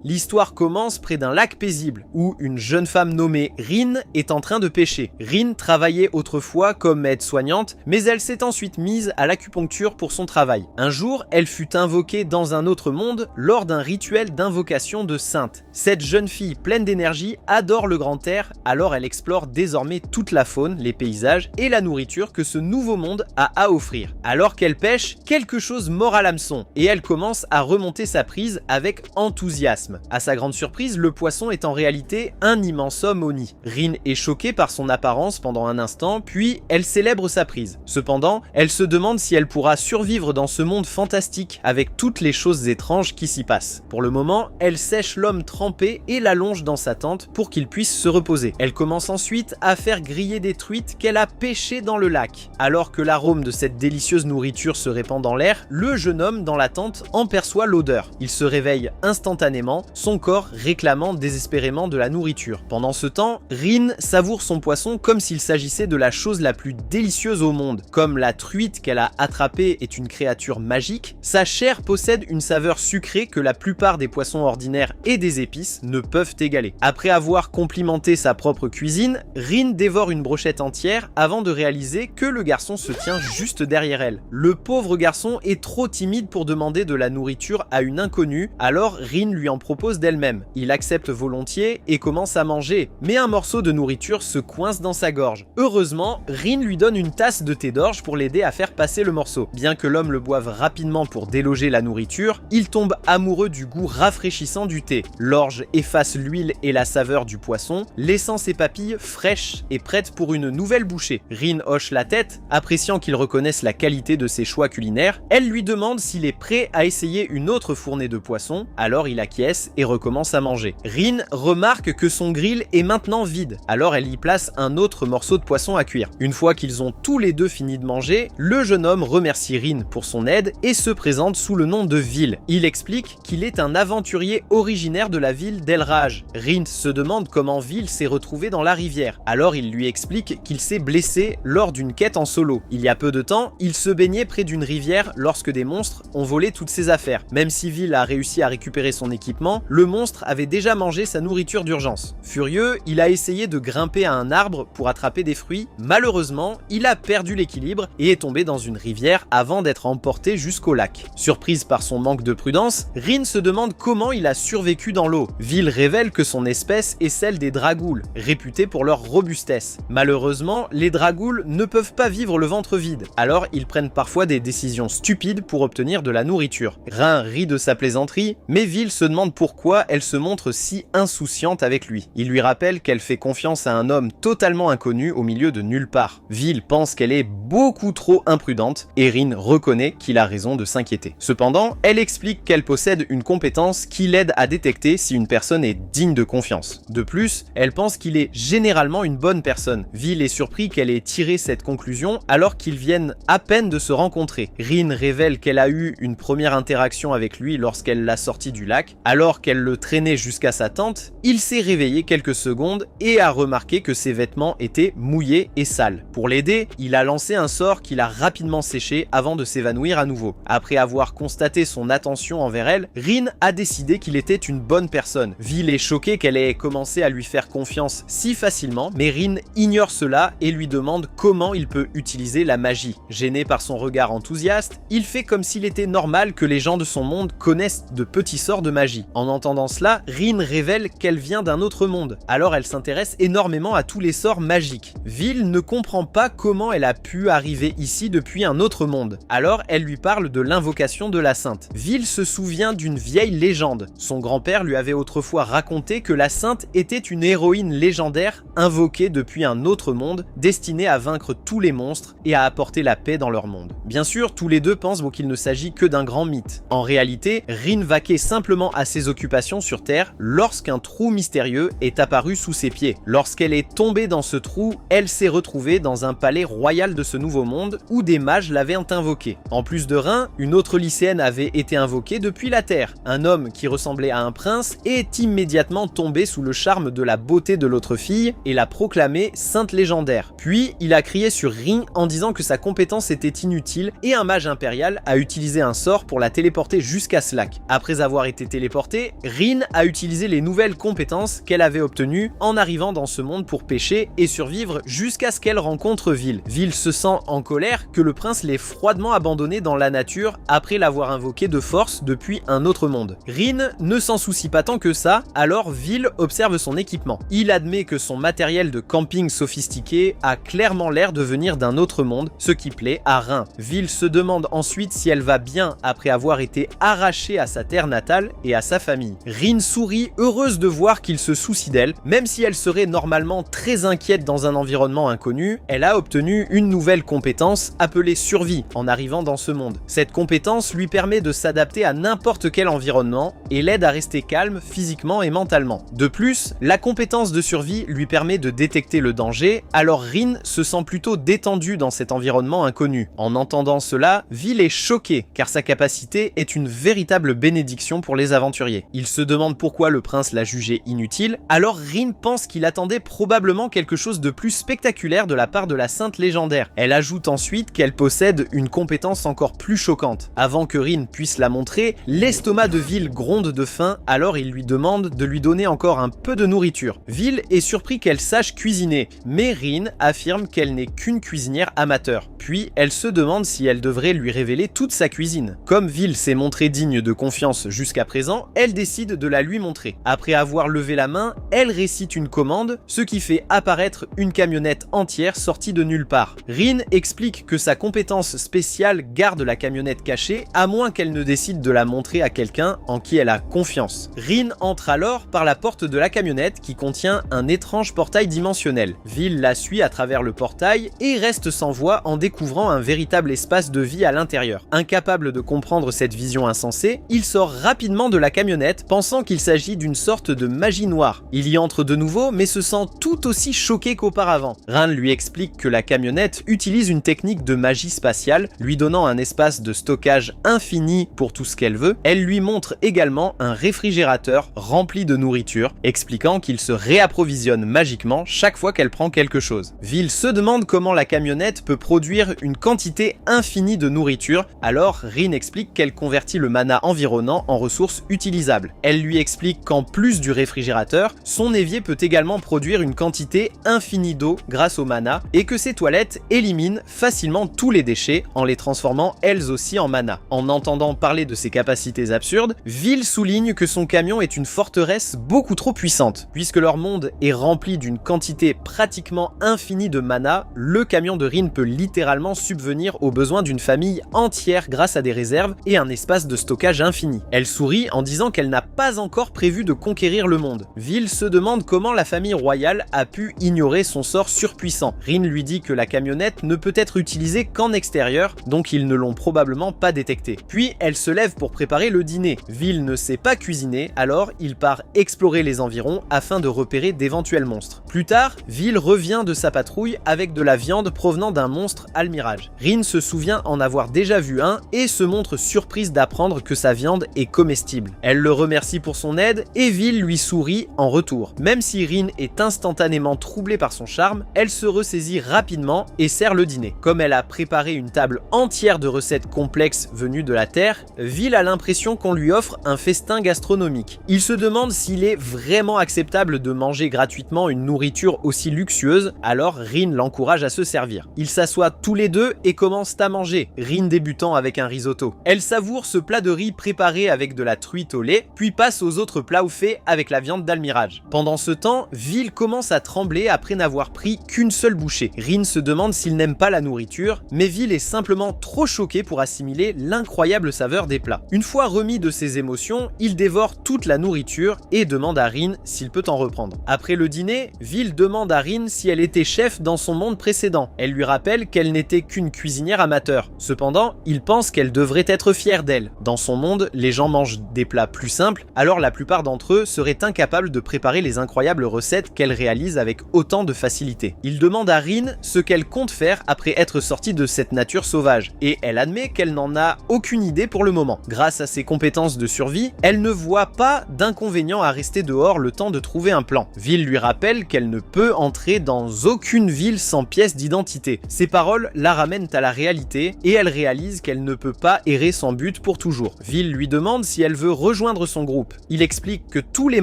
L'histoire commence près d'un lac paisible, où une jeune femme nommée Rin est en train de pêcher. Rin travaillait autrefois comme aide-soignante, mais elle s'est ensuite mise à l'acupuncture pour son travail. Un jour, elle fut invoquée dans un autre monde lors d'un rituel d'invocation de sainte. Cette jeune fille pleine d'énergie adore le grand air, alors elle explore désormais toute la faune, les paysages et la nourriture que ce nouveau monde a à offrir. Alors qu'elle pêche, quelque chose mord à l'hameçon, et elle commence à remonter sa prise avec enthousiasme. À sa grande surprise, le poisson est en réalité un immense homme au nid. Rin est choquée par son apparence pendant un instant, puis elle célèbre sa prise. Cependant, elle se demande si elle pourra survivre dans ce monde fantastique avec toutes les choses étranges qui s'y passent. Pour le moment, elle sèche l'homme trempé et l'allonge dans sa tente pour qu'il puisse se reposer. Elle commence ensuite à faire griller des truites qu'elle a pêchées dans le lac. Alors que l'arôme de cette délicieuse nourriture se répand dans l'air, le jeune homme dans la tente en perçoit l'odeur. Il se réveille instantanément, son corps réclamant désespérément de la nourriture. Pendant ce temps, Rin savoure son poisson comme s'il s'agissait de la chose la plus délicieuse au monde. Comme la truite qu'elle a attrapée est une créature magique, sa chair possède une saveur sucrée que la plupart des poissons ordinaires et des épices ne peuvent égaler. Après avoir complimenté sa propre cuisine, Rin dévore une brochette entière avant de réaliser que le garçon se tient juste derrière elle. Le pauvre garçon est trop timide pour demander de la nourriture à une inconnue, alors Rin lui en propose d'elle-même. Il accepte volontiers et commence à manger, mais un morceau de nourriture se coince dans sa gorge. Heureusement, Rin lui donne une tasse de thé d'orge pour l'aider à faire passer le morceau. Bien que l'homme le boive rapidement pour déloger la nourriture, il tombe amoureux du goût rafraîchissant du thé. L'orge efface l'huile et la saveur du poisson, laissant ses papilles fraîches et prêtes pour une nouvelle bouchée. Rin hoche la tête, appréciant qu'il reconnaisse la qualité de ses choix culinaires. Elle lui demande s'il est prêt à essayer une autre fournée de poisson, alors il acquiesce et recommence à manger. Rin remarque que son grill est maintenant vide, alors elle y place un autre morceau de poisson à cuire. Une fois qu'ils ont tous les deux fini de manger, le jeune homme remercie Rin pour son aide et se présente sous le nom de Vil. Il explique qu'il est un aventurier originaire de la ville d'El Raj. Rin se demande comment Vil s'est retrouvé dans la rivière, alors il lui explique qu'il s'est blessé lors d'une quête en solo. Il y a peu de temps, il se baignait près d'une rivière lorsque des monstres ont volé toutes ses affaires. Même si Vil a réussi à récupérer son équipement, le monstre avait déjà mangé sa nourriture d'urgence. Furieux, il a essayé de grimper à un arbre pour attraper des fruits. Malheureusement, il a perdu l'équilibre et est tombé dans une rivière avant d'être emporté jusqu'au lac. Surprise par son manque de prudence, Rin se demande comment il a survécu dans l'eau. Vil révèle que son espèce est celle des dragouls, réputés pour leur robustesse. Malheureusement, les dragouls ne peuvent pas vivre le ventre vide, alors ils prennent parfois des décisions stupides pour obtenir de la nourriture. Rin rit de sa plaisanterie, mais Vil se demande pourquoi elle se montre si insouciante avec lui. Il lui rappelle qu'elle fait confiance à un homme totalement inconnu au milieu de nulle part. Vil pense qu'elle est beaucoup trop imprudente et Rin reconnaît qu'il a raison de s'inquiéter. Cependant, elle explique qu'elle possède une compétence qui l'aide à détecter si une personne est digne de confiance. De plus, elle pense qu'il est généralement une bonne personne. Vil est surpris qu'elle ait tiré cette conclusion alors qu'ils viennent à peine de se rencontrer. Rin révèle qu'elle a eu une première interaction avec lui lorsqu'elle l'a sorti du lac. Alors qu'elle le traînait jusqu'à sa tente, il s'est réveillé quelques secondes et a remarqué que ses vêtements étaient mouillés et sales. Pour l'aider, il a lancé un sort qu'il a rapidement séché avant de s'évanouir à nouveau. Après avoir constaté son attention envers elle, Rin a décidé qu'il était une bonne personne. Vil est choqué qu'elle ait commencé à lui faire confiance si facilement, mais Rin ignore cela et lui demande comment il peut utiliser la magie. Gêné par son regard enthousiaste, il fait comme s'il était normal que les gens de son monde connaissent de petits sorts de magie. En entendant cela, Rin révèle qu'elle vient d'un autre monde, alors elle s'intéresse énormément à tous les sorts magiques. Vil ne comprend pas comment elle a pu arriver ici depuis un autre monde, alors elle lui parle de l'invocation de la sainte. Vil se souvient d'une vieille légende. Son grand-père lui avait autrefois raconté que la sainte était une héroïne légendaire invoquée depuis un autre monde, destinée à vaincre tous les monstres et à apporter la paix dans leur monde. Bien sûr, tous les deux pensent qu'il ne s'agit que d'un grand mythe. En réalité, Rin vaquait simplement à ses occupations sur Terre lorsqu'un trou mystérieux est apparu sous ses pieds. Lorsqu'elle est tombée dans ce trou, elle s'est retrouvée dans un palais royal de ce nouveau monde où des mages l'avaient invoquée. En plus de Rin, une autre lycéenne avait été invoquée depuis la Terre. Un homme qui ressemblait à un prince est immédiatement tombé sous le charme de la beauté de l'autre fille et l'a proclamée sainte légendaire. Puis, il a crié sur Rin en disant que sa compétence était inutile et un mage impérial a utilisé un sort pour la téléporter jusqu'à ce lac. Après avoir été téléporté réconfortée, Rin a utilisé les nouvelles compétences qu'elle avait obtenues en arrivant dans ce monde pour pêcher et survivre jusqu'à ce qu'elle rencontre Vil. Vil se sent en colère que le prince l'ait froidement abandonné dans la nature après l'avoir invoqué de force depuis un autre monde. Rin ne s'en soucie pas tant que ça, alors Vil observe son équipement. Il admet que son matériel de camping sophistiqué a clairement l'air de venir d'un autre monde, ce qui plaît à Rin. Vil se demande ensuite si elle va bien après avoir été arrachée à sa terre natale et à sa famille. Rin sourit, heureuse de voir qu'il se soucie d'elle, même si elle serait normalement très inquiète dans un environnement inconnu, elle a obtenu une nouvelle compétence appelée survie en arrivant dans ce monde. Cette compétence lui permet de s'adapter à n'importe quel environnement et l'aide à rester calme physiquement et mentalement. De plus, la compétence de survie lui permet de détecter le danger, alors Rin se sent plutôt détendue dans cet environnement inconnu. En entendant cela, Vil est choqué car sa capacité est une véritable bénédiction pour les aventuriers. Il se demande pourquoi le prince l'a jugé inutile, alors Rin pense qu'il attendait probablement quelque chose de plus spectaculaire de la part de la sainte légendaire. Elle ajoute ensuite qu'elle possède une compétence encore plus choquante. Avant que Rin puisse la montrer, l'estomac de Vil gronde de faim, alors il lui demande de lui donner encore un peu de nourriture. Vil est surpris qu'elle sache cuisiner, mais Rin affirme qu'elle n'est qu'une cuisinière amateur. Puis elle se demande si elle devrait lui révéler toute sa cuisine. Comme Vil s'est montrée digne de confiance jusqu'à présent, elle décide de la lui montrer. Après avoir levé la main, elle récite une commande, ce qui fait apparaître une camionnette entière sortie de nulle part. Rin explique que sa compétence spéciale garde la camionnette cachée, à moins qu'elle ne décide de la montrer à quelqu'un en qui elle a confiance. Rin entre alors par la porte de la camionnette qui contient un étrange portail dimensionnel. Vil la suit à travers le portail et reste sans voix en découvrant un véritable espace de vie à l'intérieur. Incapable de comprendre cette vision insensée, il sort rapidement de la camionnette pensant qu'il s'agit d'une sorte de magie noire. Il y entre de nouveau mais se sent tout aussi choqué qu'auparavant. Rin lui explique que la camionnette utilise une technique de magie spatiale, lui donnant un espace de stockage infini pour tout ce qu'elle veut. Elle lui montre également un réfrigérateur rempli de nourriture, expliquant qu'il se réapprovisionne magiquement chaque fois qu'elle prend quelque chose. Vil se demande comment la camionnette peut produire une quantité infinie de nourriture, alors Rin explique qu'elle convertit le mana environnant en ressources utilisables. Elle lui explique qu'en plus du réfrigérateur, son évier peut également produire une quantité infinie d'eau grâce au mana et que ses toilettes éliminent facilement tous les déchets en les transformant elles aussi en mana. En entendant parler de ses capacités absurdes, Vil souligne que son camion est une forteresse beaucoup trop puissante. Puisque leur monde est rempli d'une quantité pratiquement infinie de mana, le camion de Rin peut littéralement subvenir aux besoins d'une famille entière grâce à des réserves et un espace de stockage infini. Elle sourit en disant qu'elle n'a pas encore prévu de conquérir le monde. Vil se demande comment la famille royale a pu ignorer son sort surpuissant. Rin lui dit que la camionnette ne peut être utilisée qu'en extérieur, donc ils ne l'ont probablement pas détecté. Puis elle se lève pour préparer le dîner. Vil ne sait pas cuisiner, alors il part explorer les environs afin de repérer d'éventuels monstres. Plus tard, Vil revient de sa patrouille avec de la viande provenant d'un monstre almirage. Rin se souvient en avoir déjà vu un et se montre surprise d'apprendre que sa viande est comestible. Elle le remercie pour son aide et Vil lui sourit en retour. Même si Rin est instantanément troublée par son charme, elle se ressaisit rapidement et sert le dîner. Comme elle a préparé une table entière de recettes complexes venues de la Terre, Vil a l'impression qu'on lui offre un festin gastronomique. Il se demande s'il est vraiment acceptable de manger gratuitement une nourriture aussi luxueuse, alors Rin l'encourage à se servir. Ils s'assoient tous les deux et commencent à manger, Rin débutant avec un risotto. Elle savoure ce plat de riz préparé avec de la truite au lait, puis passe aux autres plats au fait avec la viande d'almirage. Pendant ce temps, Vil commence à trembler après n'avoir pris qu'une seule bouchée. Rin se demande s'il n'aime pas la nourriture, mais Vil est simplement trop choqué pour assimiler l'incroyable saveur des plats. Une fois remis de ses émotions, il dévore toute la nourriture et demande à Rin s'il peut en reprendre. Après le dîner, Vil demande à Rin si elle était chef dans son monde précédent. Elle lui rappelle qu'elle n'était qu'une cuisinière amateur. Cependant, il pense qu'elle devrait être fière d'elle. Dans son monde, les gens mangent des plats plus simples, alors la plupart d'entre eux seraient incapables de préparer les incroyables recettes qu'elle réalise avec autant de facilité. Il demande à Rin ce qu'elle compte faire après être sortie de cette nature sauvage, et elle admet qu'elle n'en a aucune idée pour le moment. Grâce à ses compétences de survie, elle ne voit pas d'inconvénient à rester dehors le temps de trouver un plan. Vil lui rappelle qu'elle qu'elle ne peut entrer dans aucune ville sans pièce d'identité. Ces paroles la ramènent à la réalité et elle réalise qu'elle ne peut pas errer sans but pour toujours. Vil lui demande si elle veut rejoindre son groupe. Il explique que tous les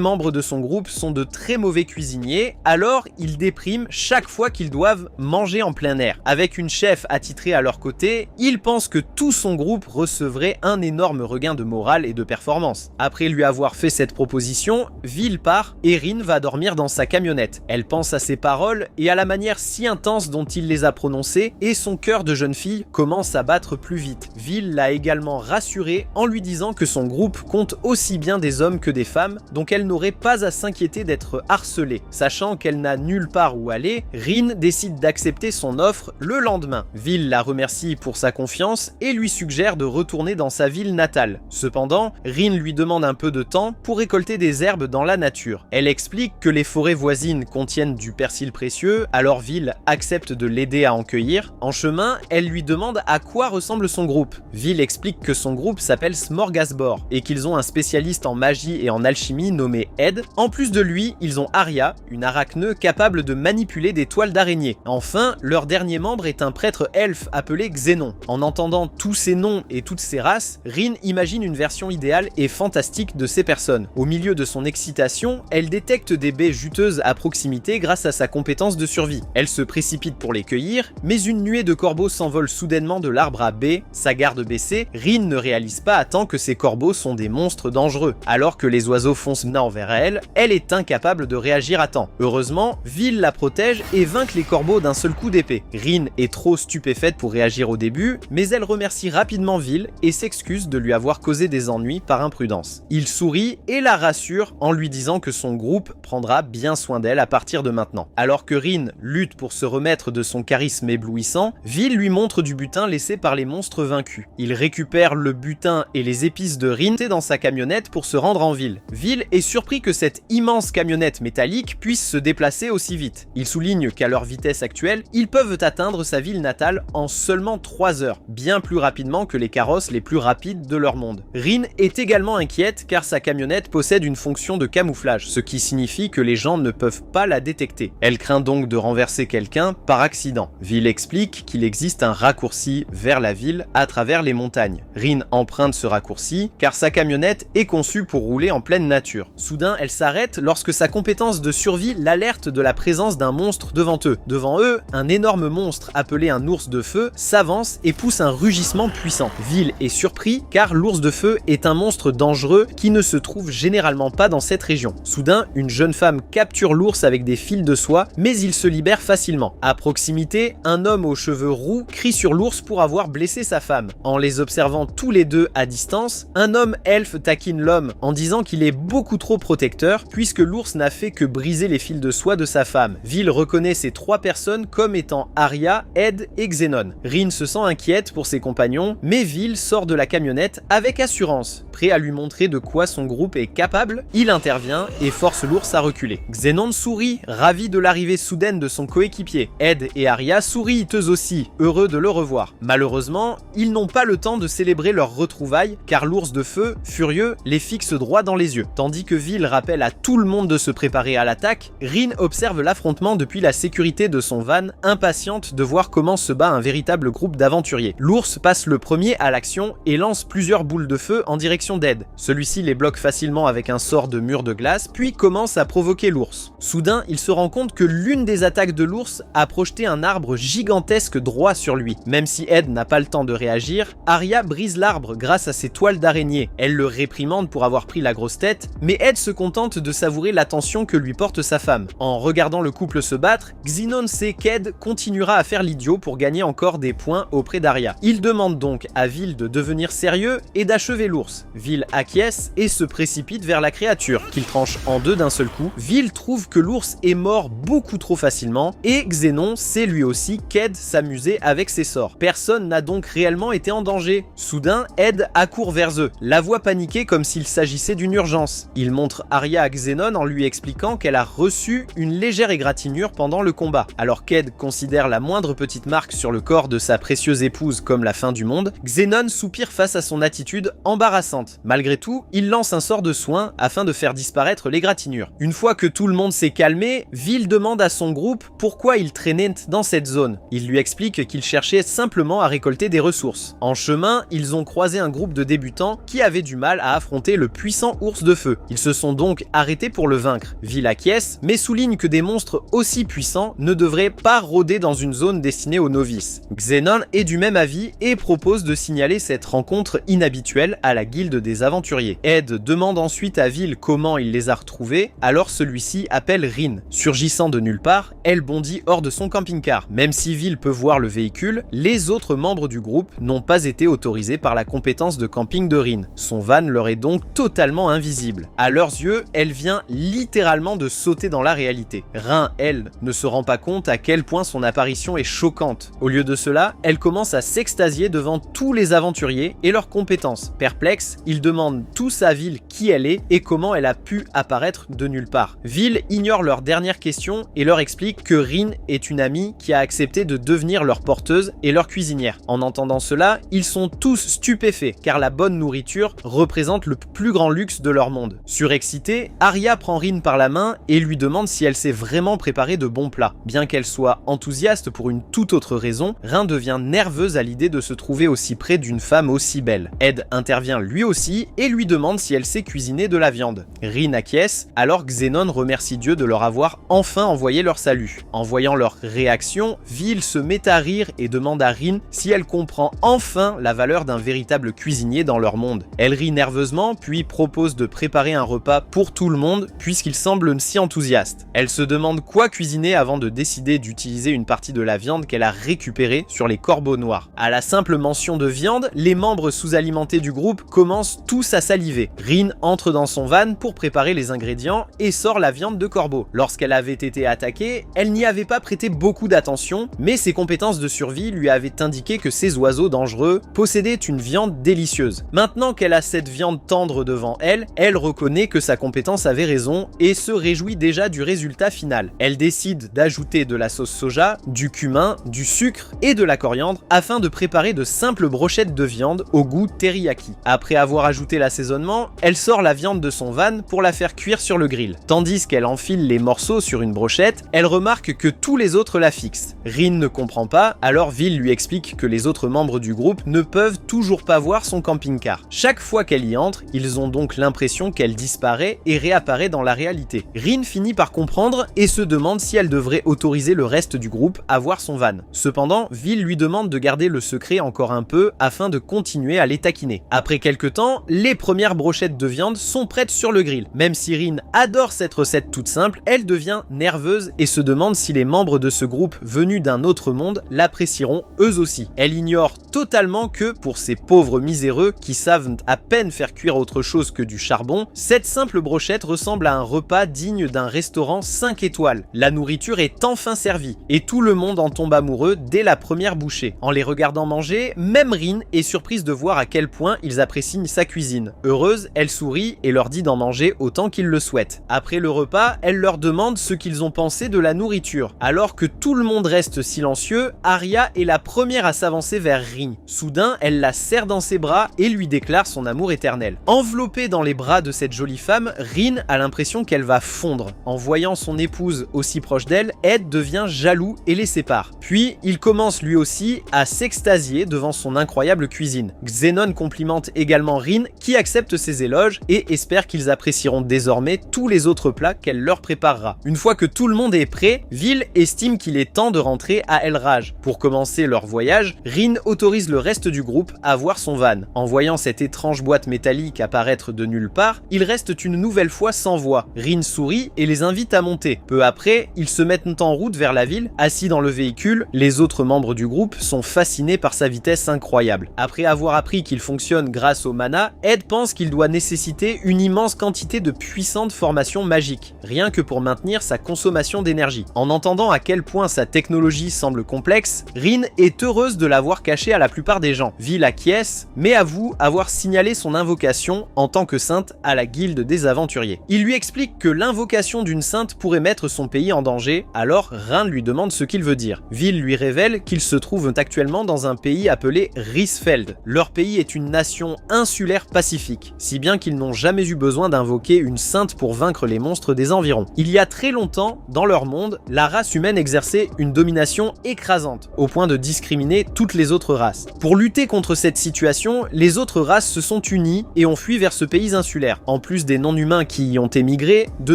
membres de son groupe sont de très mauvais cuisiniers, alors ils dépriment chaque fois qu'ils doivent manger en plein air. Avec une chef attitrée à leur côté, il pense que tout son groupe recevrait un énorme regain de morale et de performance. Après lui avoir fait cette proposition, Vil part et Rin va dormir dans sa camionnette. Elle pense à ses paroles et à la manière si intense dont il les a prononcées et son cœur de jeune fille commence à battre plus vite. Vil l'a également rassurée en lui disant que son groupe compte aussi bien des hommes que des femmes, donc elle n'aurait pas à s'inquiéter d'être harcelée. Sachant qu'elle n'a nulle part où aller, Rin décide d'accepter son offre le lendemain. Vil la remercie pour sa confiance et lui suggère de retourner dans sa ville natale. Cependant, Rin lui demande un peu de temps pour récolter des herbes dans la nature. Elle explique que les forêts voisines contiennent du persil précieux, alors Vil accepte de l'aider à en cueillir. En chemin, elle lui demande à quoi ressemble son groupe. Vil explique que son groupe s'appelle Smorgasbord et qu'ils ont un spécialiste en magie et en alchimie nommé Ed. En plus de lui, ils ont Arya, une arachne capable de manipuler des toiles d'araignée. Enfin, leur dernier membre est un prêtre elfe appelé Xénon. En entendant tous ces noms et toutes ces races, Rin imagine une version idéale et fantastique de ces personnes. Au milieu de son excitation, elle détecte des baies juteuses à proximité grâce à sa compétence de survie. Elle se précipite pour les cueillir, mais une nuée de corbeaux s'envole soudainement de l'arbre à baies. Sa garde baissée, Rin ne réalise pas à temps que ces corbeaux sont des monstres dangereux. Alors que les oiseaux foncent maintenant vers elle, elle est incapable de réagir à temps. Heureusement, Vil la protège et vainc les corbeaux d'un seul coup d'épée. Rin est trop stupéfaite pour réagir au début, mais elle remercie rapidement Vil et s'excuse de lui avoir causé des ennuis par imprudence. Il sourit et la rassure en lui disant que son groupe prendra bien soin d'elle à partir de maintenant. Alors que Rin lutte pour se remettre de son charisme éblouissant, Vil lui montre du butin laissé par les monstres vaincus. Il récupère le butin et les épices de Rin dans sa camionnette pour se rendre en ville. Vil est surpris que cette immense camionnette métallique puisse se déplacer aussi vite. Il souligne qu'à leur vitesse actuelle, ils peuvent atteindre sa ville natale en seulement 3 heures, bien plus rapidement que les carrosses les plus rapides de leur monde. Rin est également inquiète car sa camionnette possède une fonction de camouflage, ce qui signifie que les gens ne peuvent pas la détecter. Elle craint donc de renverser quelqu'un par accident. Vil explique qu'il existe un raccourci vers la ville à travers les montagnes. Rin emprunte ce raccourci car sa camionnette est conçue pour rouler en pleine nature. Soudain, elle s'arrête lorsque sa compétence de survie l'alerte de la présence d'un monstre devant eux. Devant eux, un énorme monstre appelé un ours de feu s'avance et pousse un rugissement puissant. Vil est surpris car l'ours de feu est un monstre dangereux qui ne se trouve généralement pas dans cette région. Soudain, une jeune femme capture l'ours avec des fils de soie, mais il se libère facilement. À proximité, un homme aux cheveux roux crie sur l'ours pour avoir blessé sa femme. En les observant tous les deux à distance, un homme elfe taquine l'homme en disant qu'il est beaucoup trop protecteur puisque l'ours n'a fait que briser les fils de soie de sa femme. Vil reconnaît ces 3 personnes comme étant Arya, Ed et Xénon. Rin se sent inquiète pour ses compagnons, mais Vil sort de la camionnette avec assurance. Prêt à lui montrer de quoi son groupe est capable, il intervient et force l'ours à reculer. Xénon sourit, ravi de l'arrivée soudaine de son coéquipier. Ed et Arya sourient eux aussi, heureux de le revoir. Malheureusement, ils n'ont pas le temps de célébrer leur retrouvailles car l'ours de feu, furieux, les fixe droit dans les yeux. Tandis que Vil rappelle à tout le monde de se préparer à l'attaque, Rin observe l'affrontement depuis la sécurité de son van, impatiente de voir comment se bat un véritable groupe d'aventuriers. L'ours passe le premier à l'action et lance plusieurs boules de feu en direction d'Ed. Celui-ci les bloque facilement avec un sort de mur de glace, puis commence à provoquer l'ours. Soudain, il se rend compte que l'une des attaques de l'ours a projeté un arbre gigantesque droit sur lui. Même si Ed n'a pas le temps de réagir, Arya brise l'arbre grâce à ses toiles d'araignée. Elle le réprimande pour avoir pris la grosse tête, mais Ed se contente de savourer l'attention que lui porte sa femme. En regardant le couple se battre, Xénon sait qu'Ed continuera à faire l'idiot pour gagner encore des points auprès d'Arya. Il demande donc à Vil de devenir sérieux et d'achever l'ours. Vil acquiesce et se précipite vers la créature, qu'il tranche en deux d'un seul coup. Vil trouve que l'ours est mort beaucoup trop facilement et Xénon sait lui aussi qu'Ed s'amusait avec ses sorts. Personne n'a donc réellement été en danger. Soudain, Ed accourt vers eux, la voix paniquée comme s'il s'agissait d'une urgence. Il montre Arya à Xénon en lui expliquant qu'elle a reçu une légère égratignure pendant le combat. Alors qu'Ed considère la moindre petite marque sur le corps de sa précieuse épouse comme la fin du monde, Xénon soupire face à son attitude embarrassante. Malgré tout, il lance un sort de soin afin de faire disparaître l'égratignure. Une fois que tout le monde s'est calmé calmer, Vil demande à son groupe pourquoi il traînait dans cette zone. Il lui explique qu'il cherchait simplement à récolter des ressources. En chemin, ils ont croisé un groupe de débutants qui avaient du mal à affronter le puissant ours de feu. Ils se sont donc arrêtés pour le vaincre. Vil acquiesce, mais souligne que des monstres aussi puissants ne devraient pas rôder dans une zone destinée aux novices. Xenon est du même avis et propose de signaler cette rencontre inhabituelle à la guilde des aventuriers. Ed demande ensuite à Vil comment il les a retrouvés, alors celui-ci appelle Rin. Surgissant de nulle part, elle bondit hors de son camping-car. Même si Vil peut voir le véhicule, les autres membres du groupe n'ont pas été autorisés par la compétence de camping de Rin. Son van leur est donc totalement invisible. À leurs yeux, elle vient littéralement de sauter dans la réalité. Rin, elle, ne se rend pas compte à quel point son apparition est choquante. Au lieu de cela, elle commence à s'extasier devant tous les aventuriers et leurs compétences. Perplexe, ils demandent tous à Vil qui elle est et comment elle a pu apparaître de nulle part. Vil ignore leurs dernières questions et leur explique que Rin est une amie qui a accepté de devenir leur porteuse et leur cuisinière. En entendant cela, ils sont tous stupéfaits car la bonne nourriture représente le plus grand luxe de leur monde. Surexcitée, Arya prend Rin par la main et lui demande si elle sait vraiment préparer de bons plats. Bien qu'elle soit enthousiaste pour une toute autre raison, Rin devient nerveuse à l'idée de se trouver aussi près d'une femme aussi belle. Ed intervient lui aussi et lui demande si elle sait cuisiner de la viande. Rin acquiesce, alors Xenon remercie Dieu de leur avoir enfin envoyé leur salut. En voyant leur réaction, Vil se met à rire et demande à Rin si elle comprend enfin la valeur d'un véritable cuisinier dans leur monde. Elle rit nerveusement, puis propose de préparer un repas pour tout le monde puisqu'il semble si enthousiaste. Elle se demande quoi cuisiner avant de décider d'utiliser une partie de la viande qu'elle a récupérée sur les corbeaux noirs. À la simple mention de viande, les membres sous-alimentés du groupe commencent tous à saliver. Rin entre dans son van pour préparer les ingrédients et sort la viande de corbeau. Lorsqu'elle avait été attaquée, elle n'y avait pas prêté beaucoup d'attention, mais ses compétences de survie lui avaient indiqué que ces oiseaux dangereux possédaient une viande délicieuse. Maintenant qu'elle a cette viande tendre devant elle, elle reconnaît que sa compétence avait raison et se réjouit déjà du résultat final. Elle décide d'ajouter de la sauce soja, du cumin, du sucre et de la coriandre afin de préparer de simples brochettes de viande au goût teriyaki. Après avoir ajouté l'assaisonnement, elle sort la viande de son van pour la faire cuire sur le grill. Tandis qu'elle enfile les morceaux sur une brochette, elle remarque que tous les autres la fixent. Rin ne comprend pas, alors Vil lui explique que les autres membres du groupe ne peuvent toujours pas voir son camping-car. Chaque fois qu'elle y entre, ils ont donc l'impression qu'elle disparaît et réapparaît dans la réalité. Rin finit par comprendre et se demande si elle devrait autoriser le reste du groupe à voir son van. Cependant, Vil lui demande de garder le secret encore un peu afin de continuer à les taquiner. Après quelques temps, les premières brochettes de viande sont prêtes sur le grill. Même si Rin adore cette recette toute simple, elle devient nerveuse et se demande si les membres de ce groupe venus d'un autre monde l'apprécieront eux aussi. Elle ignore totalement que, pour ces pauvres miséreux qui savent à peine faire cuire autre chose que du charbon, cette simple brochette ressemble à un repas digne d'un restaurant 5 étoiles. La nourriture est enfin servie et tout le monde en tombe amoureux dès la première bouchée. En les regardant manger, même Rin est surprise de voir à quel point ils apprécient sa cuisine. Heureuse, elle sourit et leur dit d'en manger autant qu'ils le souhaitent. Après le repas, elle leur demande ce qu'ils ont pensé de la nourriture. Alors que tout le monde reste silencieux, Arya est la première à s'avancer vers Rin. Soudain, elle la serre dans ses bras et lui déclare son amour éternel. Enveloppée dans les bras de cette jolie femme, Rin a l'impression qu'elle va fondre. En voyant son épouse aussi proche d'elle, Ed devient jaloux et les sépare. Puis, il commence lui aussi à s'extasier devant son incroyable cuisine. Xenon complimente également Rin qui accepte ses éloges et espère qu'ils apprécieront désormais tous les autres plats qu'elle leur préparera. Une fois que tout le monde est prêt, Vil estime qu'il est temps de rentrer à El Raj. Pour commencer leur voyage, Rin autorise le reste du groupe à voir son van. En voyant cette étrange boîte métallique apparaître de nulle part, ils restent une nouvelle fois sans voix. Rin sourit et les invite à monter. Peu après, ils se mettent en route vers la ville. Assis dans le véhicule, les autres membres du groupe sont fascinés par sa vitesse incroyable. Après avoir appris qu'il fonctionne grâce au mana, Ed pense qu'il doit nécessiter une immense quantité de puissantes formations magiques, rien que pour maintenir sa consommation d'énergie. En entendant à quel point sa technologie semble complexe, Rin est heureuse de l'avoir cachée à la plupart des gens. Vil acquiesce, mais avoue avoir signalé son invocation en tant que sainte à la guilde des aventuriers. Il lui explique que l'invocation d'une sainte pourrait mettre son pays en danger, alors Rin lui demande ce qu'il veut dire. Vil lui révèle qu'ils se trouvent actuellement dans un pays appelé Risfeld. Leur pays est une nation insulaire pacifique, si bien qu'ils n'ont jamais eu besoin d'invoquer une sainte pour vaincre les monstres des environs. Il y a très longtemps, dans leur monde, la race humaine exerçait une domination écrasante, au point de discriminer toutes les autres races. Pour lutter contre cette situation, les autres races se sont unies et ont fui vers ce pays insulaire. En plus des non-humains qui y ont émigré, de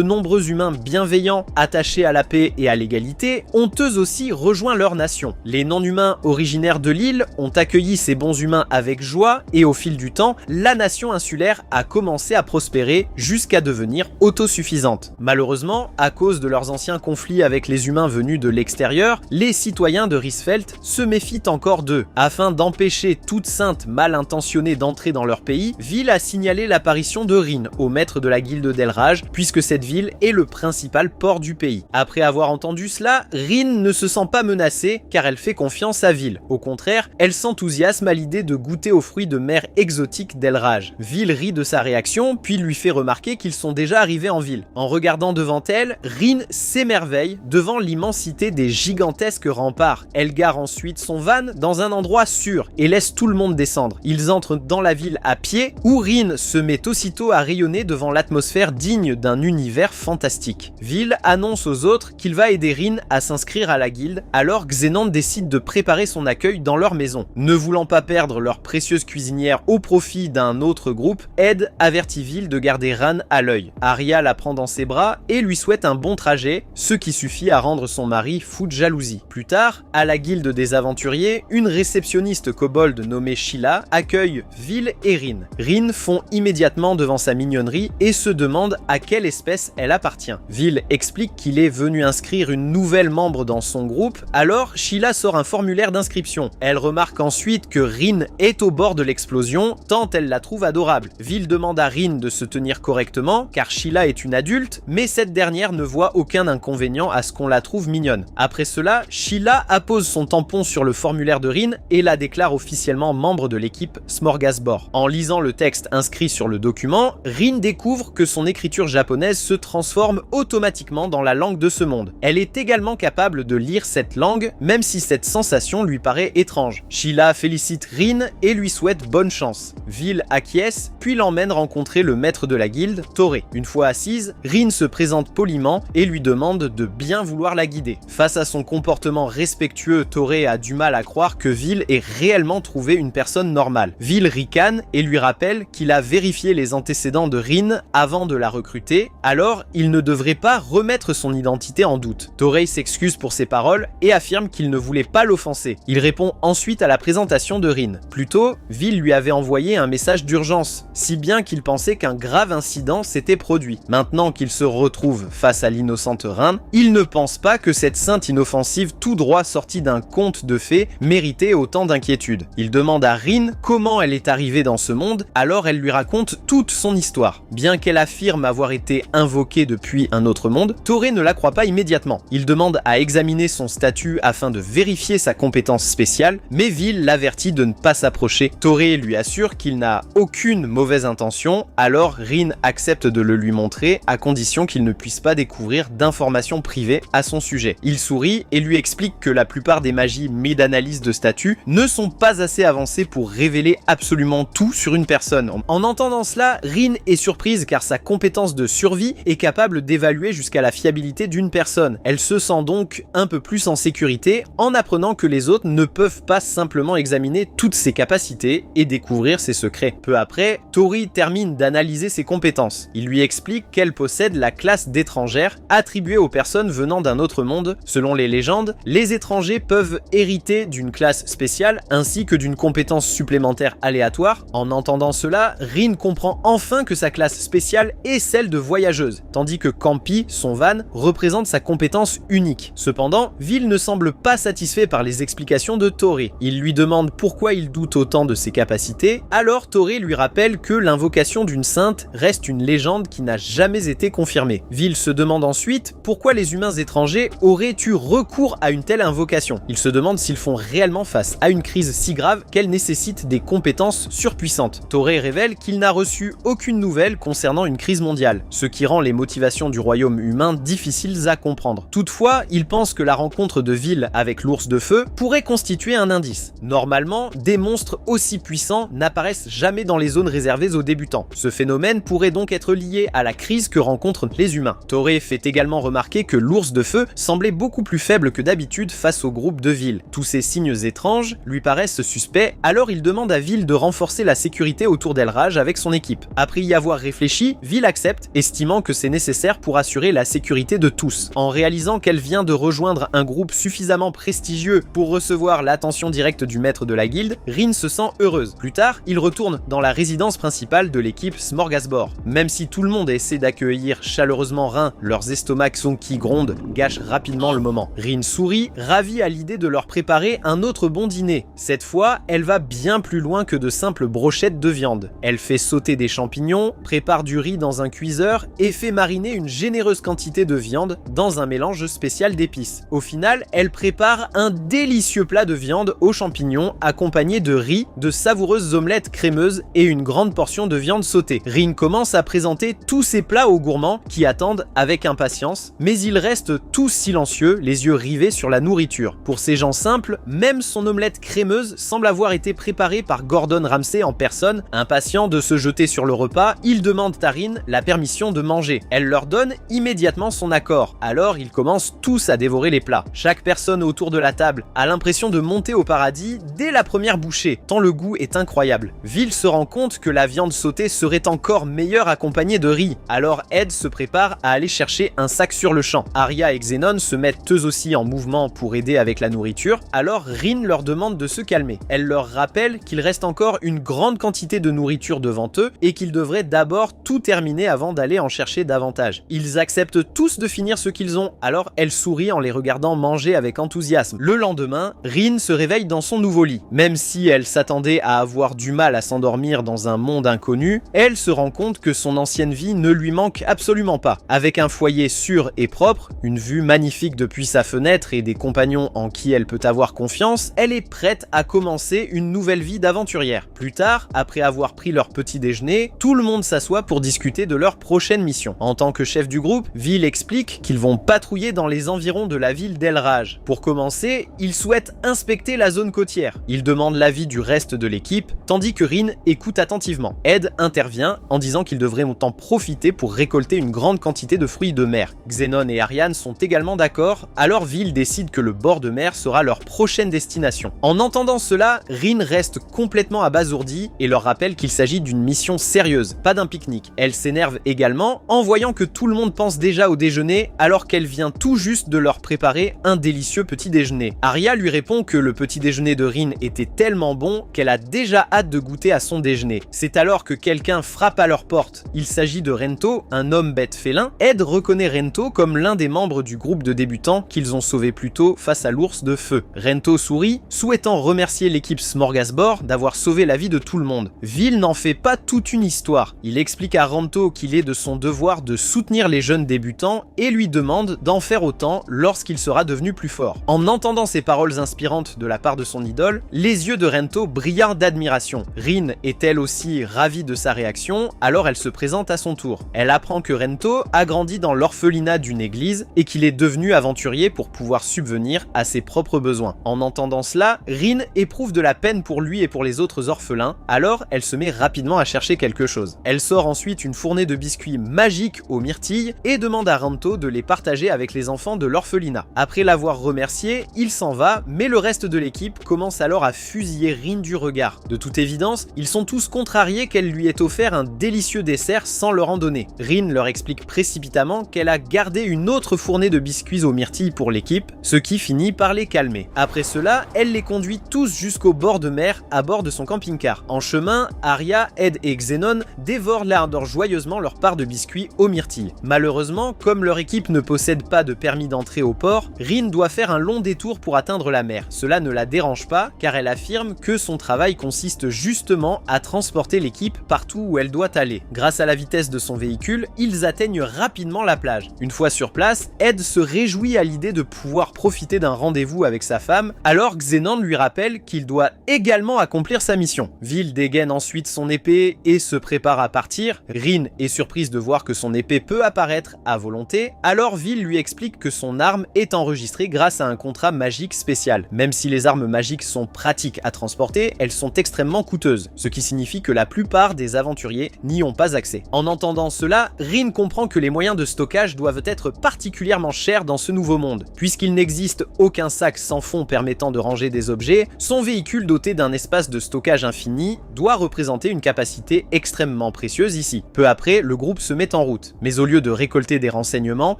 nombreux humains bienveillants, attachés à la paix et à l'égalité, ont eux aussi rejoint leur nation. Les non-humains originaires de l'île ont accueilli ces bons humains avec joie et au fil du temps, la nation insulaire a commencé à prospérer jusqu'à devenir autosuffisante. Malheureusement, à cause de leurs anciens conflits avec les humains venus de l'extérieur, les citoyens de Rysfeld se méfient encore d'eux. Afin d'empêcher toute sainte mal intentionnée d'entrer dans leur pays, Vil a signalé l'apparition de Rin au maître de la guilde d'Elraj, puisque cette ville est le principal port du pays. Après avoir entendu cela, Rin ne se sent pas menacée car elle fait confiance à Vil. Au contraire, elle s'enthousiasme à l'idée de goûter aux fruits de mer exotiques d'Elraj. Vil rit de sa réaction, puis lui fait remarquer qu'ils sont déjà arrivés en ville. En regardant devant elle, Rin s'émerveille devant l'immensité des gigantesques remparts. Elle gare ensuite son van dans un endroit sûr et laisse tout le monde descendre. Ils entrent dans la ville à pied où Rin se met aussitôt à rayonner devant l'atmosphère digne d'un univers fantastique. Vil annonce aux autres qu'il va aider Rin à s'inscrire à la guilde, alors Xénante décide de préparer son accueil dans leur maison. Ne voulant pas perdre leur précieuse cuisinière au profit d'un autre groupe, Ed avertit Vil de garder Ran à l'œil. Arya la prend dans ses bras et lui souhaite un bon trajet, ce qui suffit à rendre son mari fou de jalousie. Plus tard, à la guilde des aventuriers, une réceptionniste kobold nommée Sheila accueille Vil et Rin. Rin fond immédiatement devant sa mignonnerie et se demande à quelle espèce elle appartient. Vil explique qu'il est venu inscrire une nouvelle membre dans son groupe, alors Sheila sort un formulaire d'inscription. Elle remarque ensuite que Rin est au bord de l'explosion, tant elle la trouve adorable. Vil demande à Rin de se tenir correctement, car Sheila est une adulte, mais cette dernière ne voit aucun inconvénient à ce qu'on la trouve mignonne. Après cela, Sheila appose son tampon sur le formulaire de Rin et la déclare officiellement membre de l'équipe Smorgasbord. En lisant le texte inscrit sur le document, Rin découvre que son écriture japonaise se transforme automatiquement dans la langue de ce monde. Elle est également capable de lire cette langue, même si cette sensation lui paraît étrange. Sheila félicite Rin et lui souhaite bonne chance. Vil acquiesce, puis l'emmène rencontrer le maître de la guilde, Toré. Une fois assise, Rin se présente poliment et lui demande de bien vouloir la guider. Face à son comportement respectueux, Toré a du mal à croire que Vil ait réellement trouvé une personne normale. Vil ricane et lui rappelle qu'il a vérifié les antécédents de Rin avant de la recruter, alors il ne devrait pas remettre son identité en doute. Toré s'excuse pour ses paroles et affirme qu'il ne voulait pas l'offenser. Il répond ensuite à la présentation de Rin. Plus tôt, Vil lui avait envoyé un message d'urgence, si bien qu'il pensait qu'un grave incident s'était produit. Maintenant qu'il se retrouve face à l'innocente Rin, il ne pense pas que cette sainte inoffensive tout droit sortie d'un conte de fées méritait autant d'inquiétude. Il demande à Rin comment elle est arrivée dans ce monde, alors elle lui raconte toute son histoire. Bien qu'elle affirme avoir été invoquée depuis un autre monde, Toré ne la croit pas immédiatement. Il demande à examiner son statut afin de vérifier sa compétence spéciale, mais Vil l'avertit de ne pas s'approcher. Toré lui assure qu'il n'a aucune mauvaise intention, alors Rin accepte de le lui montrer à condition qu'il ne puisse pas découvrir d'informations privées à son sujet. Il sourit et lui explique que la plupart des magies mis d'analyse de statut ne sont pas assez avancées pour révéler absolument tout sur une personne. En entendant cela, Rin est surprise car sa compétence de survie est capable d'évaluer jusqu'à la fiabilité d'une personne. Elle se sent donc un peu plus en sécurité en apprenant que les autres ne peuvent pas simplement examiner toutes ses capacités et découvrir ses secrets. Peu après, Tori termine d'analyser ses compétences. Il lui explique qu'elle possède la classe d'étrangère attribuée aux personnes venant d'un autre monde. Selon les légendes, les étrangers peuvent hériter d'une classe spéciale ainsi que d'une compétence supplémentaire aléatoire. En entendant cela, Rin comprend enfin que sa classe spéciale est celle de voyageuse, tandis que Campi, son van, représente sa compétence unique. Cependant, Vil ne semble pas satisfait par les explications de Toré. Il lui demande pourquoi il doute autant de ses capacités, alors Toré lui rappelle que l'invocation d'une sainte reste une légende qui n'a jamais été confirmée. Vil se demande ensuite pourquoi les humains étrangers auraient eu recours à une telle invocation. Il se demande s'ils font réellement face à une crise si grave qu'elle nécessite des compétences surpuissantes. Toré révèle qu'il n'a reçu aucune nouvelle concernant une crise mondiale, ce qui rend les motivations du royaume humain difficiles à comprendre. Toutefois, il pense que la rencontre de Vil avec l'ours de feu pourrait constituer un indice. Normalement, des monstres aussi puissants n'apparaissent jamais dans les zones réservées aux débutants. Ce phénomène pourrait donc être lié à la crise que rencontrent les humains. humains. Toré fait également remarquer que l'ours de feu semblait beaucoup plus faible que d'habitude face au groupe de Vil. Tous ces signes étranges lui paraissent suspects, alors il demande à Vil de renforcer la sécurité autour d'Elraj avec son équipe. Après y avoir réfléchi, Vil accepte, estimant que c'est nécessaire pour assurer la sécurité de tous. En réalisant qu'elle vient de rejoindre un groupe suffisamment prestigieux pour recevoir l'attention directe du maître de la guilde, Rin se sent heureuse. Plus tard, il retourne dans la résidence principale de l'équipe Smorgasbord. Même si tout le monde essaie d'accueillir chaleureusement Rin, leurs estomacs qui grondent gâchent rapidement le moment. Rin sourit, ravie à l'idée de leur préparer un autre bon dîner. Cette fois, elle va bien plus loin que de simples brochettes de viande. Elle fait sauter des champignons, prépare du riz dans un cuiseur et fait mariner une généreuse quantité de viande dans un mélange spécial d'épices. Au final, elle prépare un délicieux plat de viande aux champignons accompagné de riz, de savoureuses omelettes crémeuses et une grande portion de viande sautée. Rin commence à présenter tous ces plats aux gourmands qui attendent avec impatience, mais ils restent tous silencieux, les yeux rivés sur la nourriture. Pour ces gens simples, même son omelette crémeuse semble avoir été préparée par Gordon Ramsay en personne. Impatient de se jeter sur le repas, il demande à Rin la permission de manger. Elle leur donne immédiatement son accord. Alors ils commencent tous à dévorer les plats. Chaque personne autour de la table a l'impression de monter au paradis dès la première bouchée, tant le goût est incroyable. Vil se rend compte que la viande sautée serait encore meilleure accompagnée de riz. Alors Ed se prépare à aller chercher un sac sur le champ. Arya et Xenon se mettent eux aussi en mouvement pour aider avec la nourriture. Alors Rin leur demande de se calmer. Elle leur rappelle qu'il reste encore une grande quantité de nourriture devant eux et qu'ils devraient d'abord tout terminer avant d'aller en chercher davantage. Ils acceptent tous de finir ce qu'ils ont, alors elle sourit en les regardant manger avec enthousiasme. Le lendemain, Rin se réveille dans son nouveau lit. Même si elle s'attendait à avoir du mal à s'endormir dans un monde inconnu, elle se rend compte que son ancienne vie ne lui manque absolument pas. Avec un foyer sûr et propre, une vue magnifique depuis sa fenêtre et des compagnons en qui elle peut avoir confiance, elle est prête à commencer une nouvelle vie d'aventurière. Plus tard, après avoir pris leur petit déjeuner, tout le monde s'assoit pour discuter de leur prochaine mission. En tant que chef du groupe, Vil explique qu'ils vont patrouiller dans les environs de la ville d'Elraj. Pour commencer, ils souhaitent inspecter la zone côtière. Ils demandent l'avis du reste de l'équipe, tandis que Rin écoute attentivement. Ed intervient en disant qu'ils devraient en profiter pour récolter une grande quantité de fruits de mer. Xenon et Ariane sont également d'accord, alors Vil décide que le bord de mer sera leur prochaine destination. En entendant cela, Rin reste complètement abasourdie et leur rappelle qu'il s'agit d'une mission sérieuse, pas d'un pique-nique. Elle s'énerve également en voyant que tout le monde pense déjà au déjeuner alors qu'elle vient tout juste de leur préparer un délicieux petit déjeuner. Arya lui répond que le petit déjeuner de Rin était tellement bon qu'elle a déjà hâte de goûter à son déjeuner. C'est alors que quelqu'un frappe à leur porte. Il s'agit de Rento, un homme bête félin. Ed reconnaît Rento comme l'un des membres du groupe de débutants qu'ils ont sauvé plus tôt face à l'ours de feu. Rento sourit, souhaitant remercier l'équipe Smorgasbord d'avoir sauvé la vie de tout le monde. Vil n'en fait pas toute une histoire. Il explique à Rento qu'il est de son devoir de soutenir les jeunes débutants et lui demande d'en faire autant lorsqu'il sera devenu plus fort. En entendant ces paroles inspirantes de la part de son idole, les yeux de Rento brillent d'admiration. Rin est elle aussi ravie de sa réaction, alors elle se présente à son tour. Elle apprend que Rento a grandi dans l'orphelinat d'une église et qu'il est devenu aventurier pour pouvoir subvenir à ses propres besoins. En entendant cela, Rin éprouve de la peine pour lui et pour les autres orphelins, alors elle se met rapidement à chercher quelque chose. Elle sort ensuite une fournée de biscuits magiques aux myrtilles et demande à Rento de les partager avec les enfants de l'orphelinat. Après l'avoir remercié, il s'en va, mais le reste de l'équipe commence alors à fusiller Rin du regard. De toute évidence, ils sont tous contrariés qu'elle lui ait offert un délicieux dessert sans leur en donner. Rin leur explique précipitamment qu'elle a gardé une autre fournée de biscuits aux myrtilles pour l'équipe, ce qui finit par les calmer. Après cela, elle les conduit tous jusqu'au bord de mer à bord de son camping-car. En chemin, Arya, Ed et Xenon dévorent l'ardeur joyeusement leur part de biscuits aux myrtilles. Malheureusement, comme leur équipe ne possède pas de permis d'entrée au port, Rin doit faire un long détour pour atteindre la mer. Cela ne la dérange pas car elle affirme que son travail consiste justement à transporter l'équipe partout où elle doit aller. Grâce à la vitesse de son véhicule, ils atteignent rapidement la plage. Une fois sur place, Ed se réjouit à l'idée de pouvoir profiter d'un rendez-vous avec sa femme, alors Xenon lui rappelle qu'il doit également accomplir sa mission. Vil dégaine ensuite son épée et se prépare à partir. Rin est surprise de voir que son épée peut apparaître à volonté, alors Vil lui explique que son arme est enregistrée grâce à un contrat magique spécial. Même si les armes magiques sont pratiques à transporter, elles sont extrêmement coûteuses, ce qui signifie que la plupart des aventuriers n'y ont pas accès. En entendant cela, Rin comprend que les moyens de stockage doivent être particulièrement chers dans ce nouveau monde. Puisqu'il n'existe aucun sac sans fond permettant de ranger des objets, son véhicule doté d'un espace de stockage infini doit représenter une capacité extrêmement précieuse ici. Peu après, le groupe se met en route, mais au lieu de récolter des renseignements,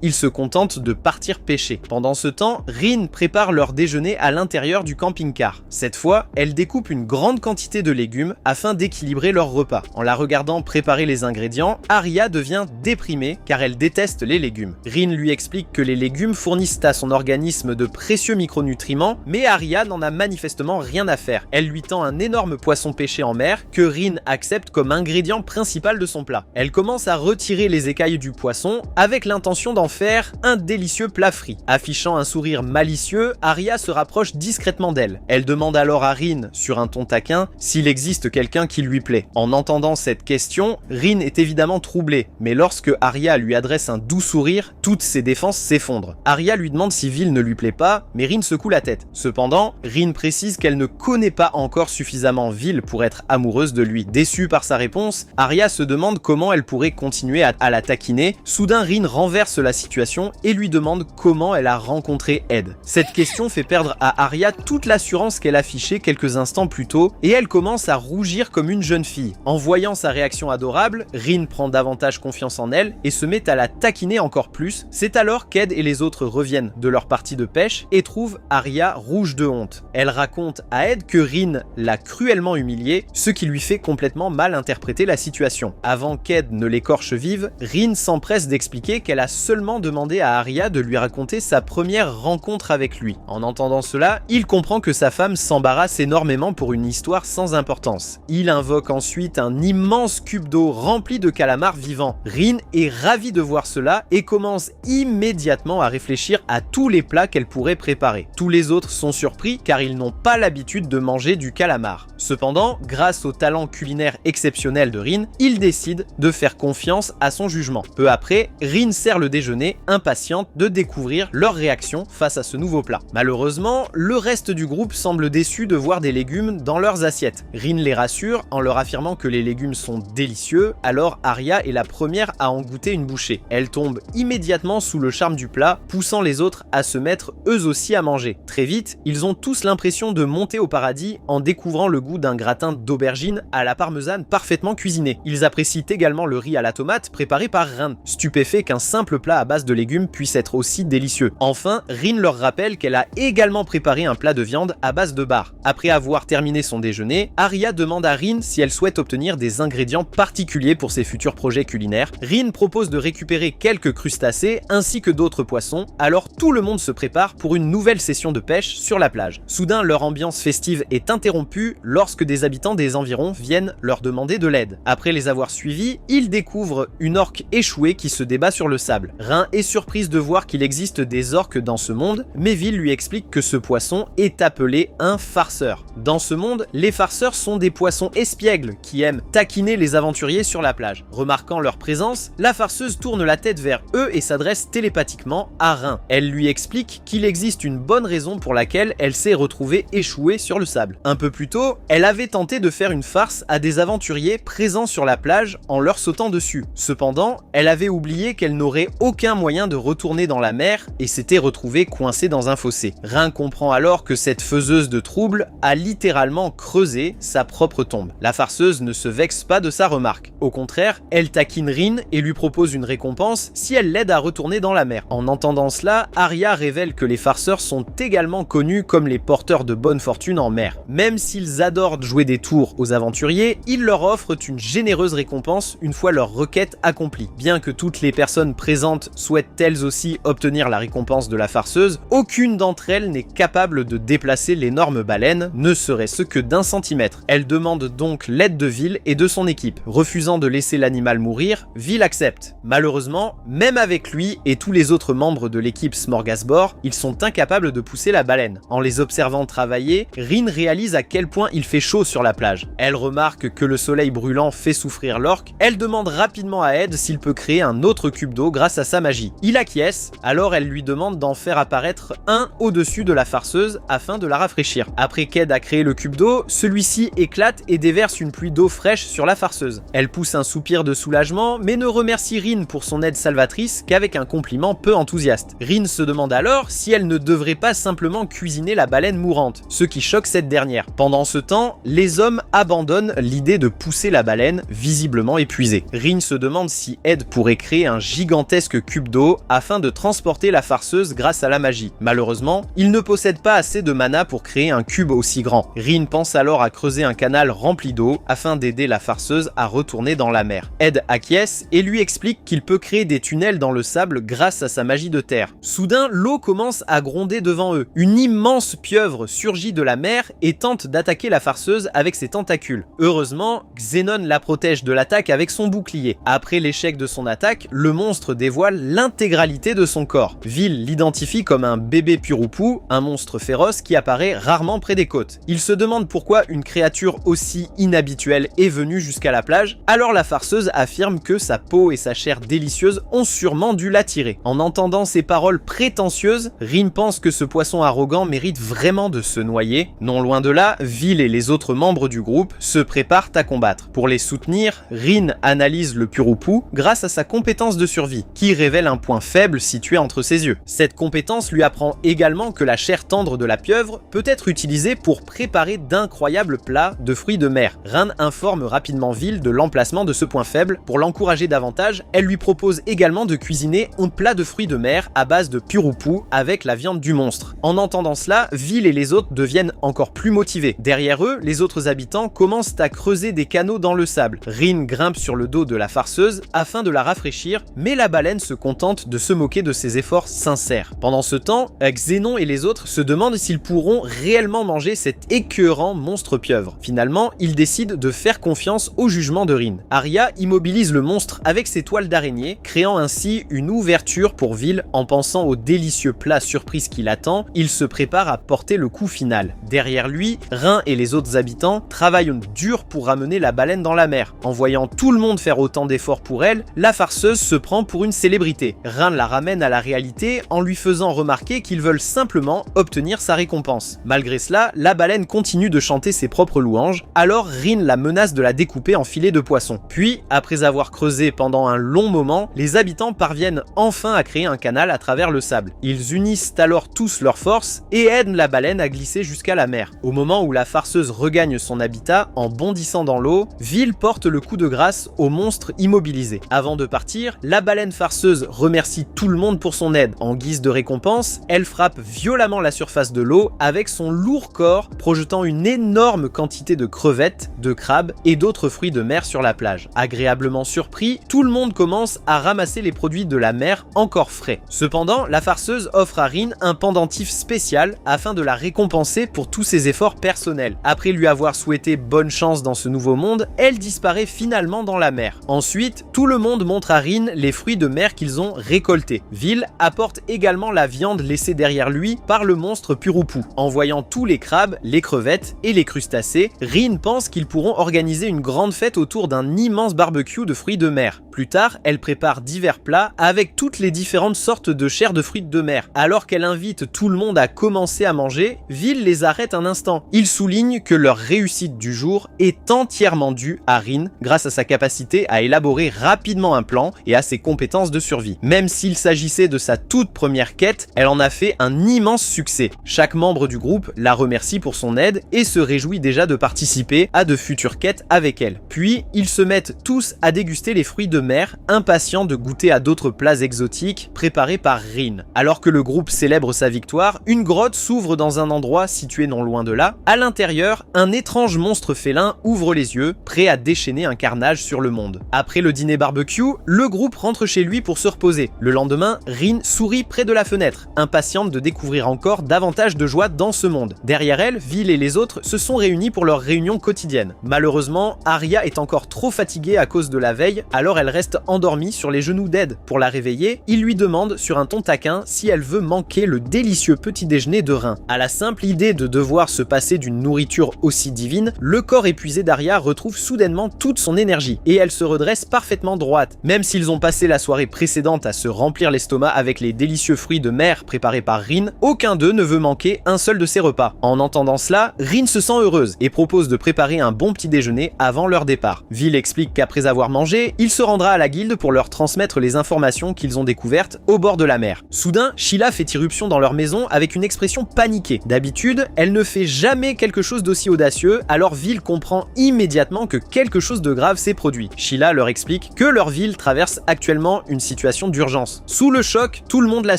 ils se contentent de partir pêcher. Pendant ce temps, Rin prépare leur déjeuner à l'intérieur du camping-car. Cette fois, elle découpe une grande quantité de légumes afin d'équilibrer leur repas. En la regardant préparer les ingrédients, Arya devient déprimée car elle déteste les légumes. Rin lui explique que les légumes fournissent à son organisme de précieux micronutriments, mais Arya n'en a manifestement rien à faire. Elle lui tend un énorme poisson pêché en mer que Rin accepte comme ingrédient principal de son plat. Elle commence à retirer les écailles du poisson avec l'intention d'en faire un délicieux plat frit. Affichant un sourire malicieux, Arya se rapproche discrètement d'elle. Elle demande alors à Rin, sur un ton taquin, s'il existe quelqu'un qui lui plaît. En entendant cette question, Rin est évidemment troublée, mais lorsque Arya lui adresse un doux sourire, toutes ses défenses s'effondrent. Arya lui demande si Vil ne lui plaît pas, mais Rin secoue la tête. Cependant, Rin précise qu'elle ne connaît pas encore suffisamment Vil pour être amoureuse de lui. Déçue par sa réponse, Arya se demande comment elle pourrait continuer à la taquiner. Soudain, Rin renverse la situation et lui demande comment elle a rencontré Ed. Cette question fait perdre à Arya toute l'assurance qu'elle affichait quelques instants plus tôt et elle commence à rougir comme une jeune fille. En voyant sa réaction adorable, Rin prend davantage confiance en elle et se met à la taquiner encore plus. C'est alors qu'Ed et les autres reviennent de leur partie de pêche et trouvent Arya rouge de honte. Elle raconte à Ed que Rin l'a cruellement humiliée, ce qui lui fait complètement mal interpréter la situation. Avant qu'Ed ne l'écorche vive, Rin s'empresse d'expliquer qu'elle a seulement demandé à Arya de lui raconter sa première rencontre avec lui. En entendant cela, il comprend que sa femme s'embarrasse énormément pour une histoire sans importance. Il invoque ensuite un immense cube d'eau rempli de calamars vivants. Rin est ravie de voir cela et commence immédiatement à réfléchir à tous les plats qu'elle pourrait préparer. Tous les autres sont surpris car ils n'ont pas l'habitude de manger du calamar. Cependant, grâce au talent culinaire exceptionnel de Rin, il décide de faire confiance à son jugement. Peu après, Rin sert le déjeuner, impatiente de découvrir leur réaction face à ce nouveau plat. Malheureusement, le reste du groupe semble déçu de voir des légumes dans leurs assiettes. Rin les rassure en leur affirmant que les légumes sont délicieux, alors Arya est la première à en goûter une bouchée. Elle tombe immédiatement sous le charme du plat, poussant les autres à se mettre eux aussi à manger. Très vite, ils ont tous l'impression de monter au paradis en découvrant le goût d'un gratin d'aubergine à la parmesane parfaitement cuisiné. Ils apprécient également le riz à la tomate préparé par Rin, stupéfait qu'un simple plat à base de légumes puisse être aussi délicieux. Enfin, Rin leur rappelle qu'elle a également préparé un plat de viande à base de bar. Après avoir terminé son déjeuner, Arya demande à Rin si elle souhaite obtenir des ingrédients particuliers pour ses futurs projets culinaires. Rin propose de récupérer quelques crustacés ainsi que d'autres poissons, alors tout le monde se prépare pour une nouvelle session de pêche sur la plage. Soudain, leur ambiance festive est interrompue lorsque des habitants des environs viennent leur demander de l'aide. Après les avoir suivis, ils découvrent une orque échouée qui se débat sur le sable. Rin est surprise de voir qu'il existe des orques dans ce monde, mais Vil lui explique que ce poisson est appelé un farceur. Dans ce monde, les farceurs sont des poissons espiègles qui aiment taquiner les aventuriers sur la plage. Remarquant leur présence, la farceuse tourne la tête vers eux et s'adresse télépathiquement à Rin. Elle lui explique qu'il existe une bonne raison pour laquelle elle s'est retrouvée échouée sur le sable. Un peu plus tôt, elle avait tenté de faire une farce à des aventuriers présents sur la plage en leur sautant dessus. Cependant, elle avait oublié qu'elle n'aurait aucun moyen de retourner dans la mer et s'était retrouvée coincée dans un fossé. Rin comprend alors que cette faiseuse de troubles a littéralement creusé sa propre tombe. La farceuse ne se vexe pas de sa remarque. Au contraire, elle taquine Rin et lui propose une récompense si elle l'aide à retourner dans la mer. En entendant cela, Arya révèle que les farceurs sont également connus comme les porteurs de bonne fortune en mer. Même s'ils adorent jouer des tours aux aventuriers, ils leur offrent une généreuse récompense une fois leur requête accomplie. Bien que toutes les personnes présentes souhaitent elles aussi obtenir la récompense de la farceuse, aucune d'entre elles n'est capable de déplacer l'énorme baleine, ne serait-ce que d'1 centimètre. Elle demande donc l'aide de Vil et de son équipe. Refusant de laisser l'animal mourir, Vil accepte. Malheureusement, même avec lui et tous les autres membres de l'équipe Smorgasbord, ils sont incapables de pousser la baleine. En les observant travailler, Rin réalise à quel point il fait chaud sur la plage. Elle remarque que le soleil brûlant fait souffrir l'orque. Elle demande rapidement à Ed s'il peut créer un autre cube d'eau grâce à sa magie. Il acquiesce, alors elle lui demande d'en faire apparaître un au-dessus de la farceuse afin de la rafraîchir. Après qu'Ed a créé le cube d'eau, celui-ci éclate et déverse une pluie d'eau fraîche sur la farceuse. Elle pousse un soupir de soulagement mais ne remercie remercie Rin pour son aide salvatrice qu'avec un compliment peu enthousiaste. Rin se demande alors si elle ne devrait pas simplement cuisiner la baleine mourante, ce qui choque cette dernière. Pendant ce temps, les hommes abandonnent l'idée de pousser la baleine, visiblement épuisée. Rin se demande si Ed pourrait créer un gigantesque cube d'eau afin de transporter la farceuse grâce à la magie. Malheureusement, il ne possède pas assez de mana pour créer un cube aussi grand. Rin pense alors à creuser un canal rempli d'eau afin d'aider la farceuse à retourner dans la mer. Ed acquiesce et lui explique qu'il peut créer des tunnels dans le sable grâce à sa magie de terre. Soudain, l'eau commence à gronder devant eux. Une immense pieuvre surgit de la mer et tente d'attaquer la farceuse avec ses tentacules. Heureusement, Xenon la protège de l'attaque avec son bouclier. Après l'échec de son attaque, le monstre dévoile l'intégralité de son corps. Vil l'identifie comme un bébé Purupu, un monstre féroce qui apparaît rarement près des côtes. Il se demande pourquoi une créature aussi inhabituelle est venue jusqu'à la plage, alors la farceuse affirme que sa peau et sa chair délicieuse ont sûrement dû l'attirer. En entendant ces paroles prétentieuses, Rin pense que ce poisson arrogant mérite vraiment de se noyer. Non loin de là, Vil et les autres membres du groupe se préparent à combattre. Pour les soutenir, Rin analyse le Purupu grâce à sa compétence de survie, qui révèle un point faible situé entre ses yeux. Cette compétence lui apprend également que la chair tendre de la pieuvre peut être utilisée pour préparer d'incroyables plats de fruits de mer. Rin informe rapidement Vil de l'emplacement de ce point faible. Pour l'encourager davantage, elle lui propose également de cuisiner un plat de fruits de mer à base de Purupu avec la viande du monstre. En entendant cela, Vil et les autres deviennent encore plus motivés. Derrière eux, les autres habitants commencent à creuser des canaux dans le sable. Rin grimpe sur le dos de la farceuse afin de la rafraîchir, mais la baleine se contente de se moquer de ses efforts sincères. Pendant ce temps, Xenon et les autres se demandent s'ils pourront réellement manger cet écœurant monstre pieuvre. Finalement, ils décident de faire confiance au jugement de Rin. Arya immobilise le monstre avec ses toiles d'araignée, créant ainsi une ouverture pour Vil. En pensant au délicieux plat surprise qui l'attend, il se prépare à porter le coup final. Derrière lui, Rin et les autres habitants travaillent dur pour ramener la baleine dans la mer. En voyant tout le monde faire autant d'efforts pour elle, la farceuse se prend pour une célébrité. Rin la ramène à la réalité en lui faisant remarquer qu'ils veulent simplement obtenir sa récompense. Malgré cela, la baleine continue de chanter ses propres louanges, alors Rin la menace de la découper en filets de poisson. Puis, après avoir creusé pendant un long moment, les habitants parviennent enfin à créer un canal à travers le sable. Ils unissent alors tous leurs forces et aident la baleine à glisser jusqu'à la mer. Au moment où la farceuse regagne son habitat, en bondissant dans l'eau, Vil porte le coup de grâce au monstre immobilisé. Avant de partir, la baleine farceuse remercie tout le monde pour son aide. En guise de récompense, elle frappe violemment la surface de l'eau avec son lourd corps, projetant une énorme quantité de crevettes, de crabes et d'autres fruits de mer sur la plage. Agréablement surpris, tout le monde commence à ramasser les produits de la mer encore frais. Cependant, la farceuse offre à Rin un pendentif spécial afin de la récompenser pour tous ses efforts personnels. Après lui avoir souhaité bonne chance dans ce nouveau monde, elle disparaît finalement dans la mer. Ensuite, tout le monde montre à Rin les fruits de mer qu'ils ont récoltés. Vil apporte également la viande laissée derrière lui par le monstre Purupu. En voyant tous les crabes, les crevettes et les crustacés, Rin pense qu'ils pourront organiser une grande fête autour d'un immense barbecue de fruits de mer. Plus tard, elle prépare divers plats avec toutes les différentes sortes de chair de fruits de mer. Alors qu'elle invite tout le monde à commencer à manger, Vil les arrête un instant. Il souligne que leur réussite du jour est entièrement due à Rin grâce à sa capacité à élaborer rapidement un plan et à ses compétences de survie. Même s'il s'agissait de sa toute première quête, elle en a fait un immense succès. Chaque membre du groupe la remercie pour son aide et se réjouit déjà de participer à de futures quêtes avec elle. Puis, ils se mettent tous à déguster les fruits de mer, impatients de goûter à d'autres plats exotiques préparés par Rin. Alors que le groupe célèbre sa victoire, une grotte s'ouvre dans un endroit situé non loin de là. À l'intérieur, un étrange monstre félin ouvre les yeux, prêt à déchaîner un carnage sur le monde. Après le dîner barbecue, le groupe rentre chez lui pour se reposer. Le lendemain, Rin sourit près de la fenêtre, impatiente de découvrir encore davantage de joie dans ce monde. Derrière elle, Vil et les autres se sont réunis pour leur réunion quotidienne. Malheureusement, Arya est encore trop fatiguée à cause de la veille, alors elle reste endormie sur les genoux d'Ed. Pour la réveiller, il lui demande sur un ton taquin si elle veut manquer le délicieux petit déjeuner de Rin. À la simple idée de devoir se passer d'une nourriture aussi divine, le corps épuisé d'Arya retrouve soudainement toute son énergie et elle se redresse parfaitement droite. Même s'ils ont passé la soirée précédente à se remplir l'estomac avec les délicieux fruits de mer préparés par Rin, aucun d'eux ne veut manquer un seul de ses repas. En entendant cela, Rin se sent heureuse et propose de préparer un bon petit déjeuner avant leur départ. Vil explique qu'après avoir mangé, il se rendra à la la guilde pour leur transmettre les informations qu'ils ont découvertes au bord de la mer. Soudain, Sheila fait irruption dans leur maison avec une expression paniquée. D'habitude, elle ne fait jamais quelque chose d'aussi audacieux, alors Vil comprend immédiatement que quelque chose de grave s'est produit. Sheila leur explique que leur ville traverse actuellement une situation d'urgence. Sous le choc, tout le monde la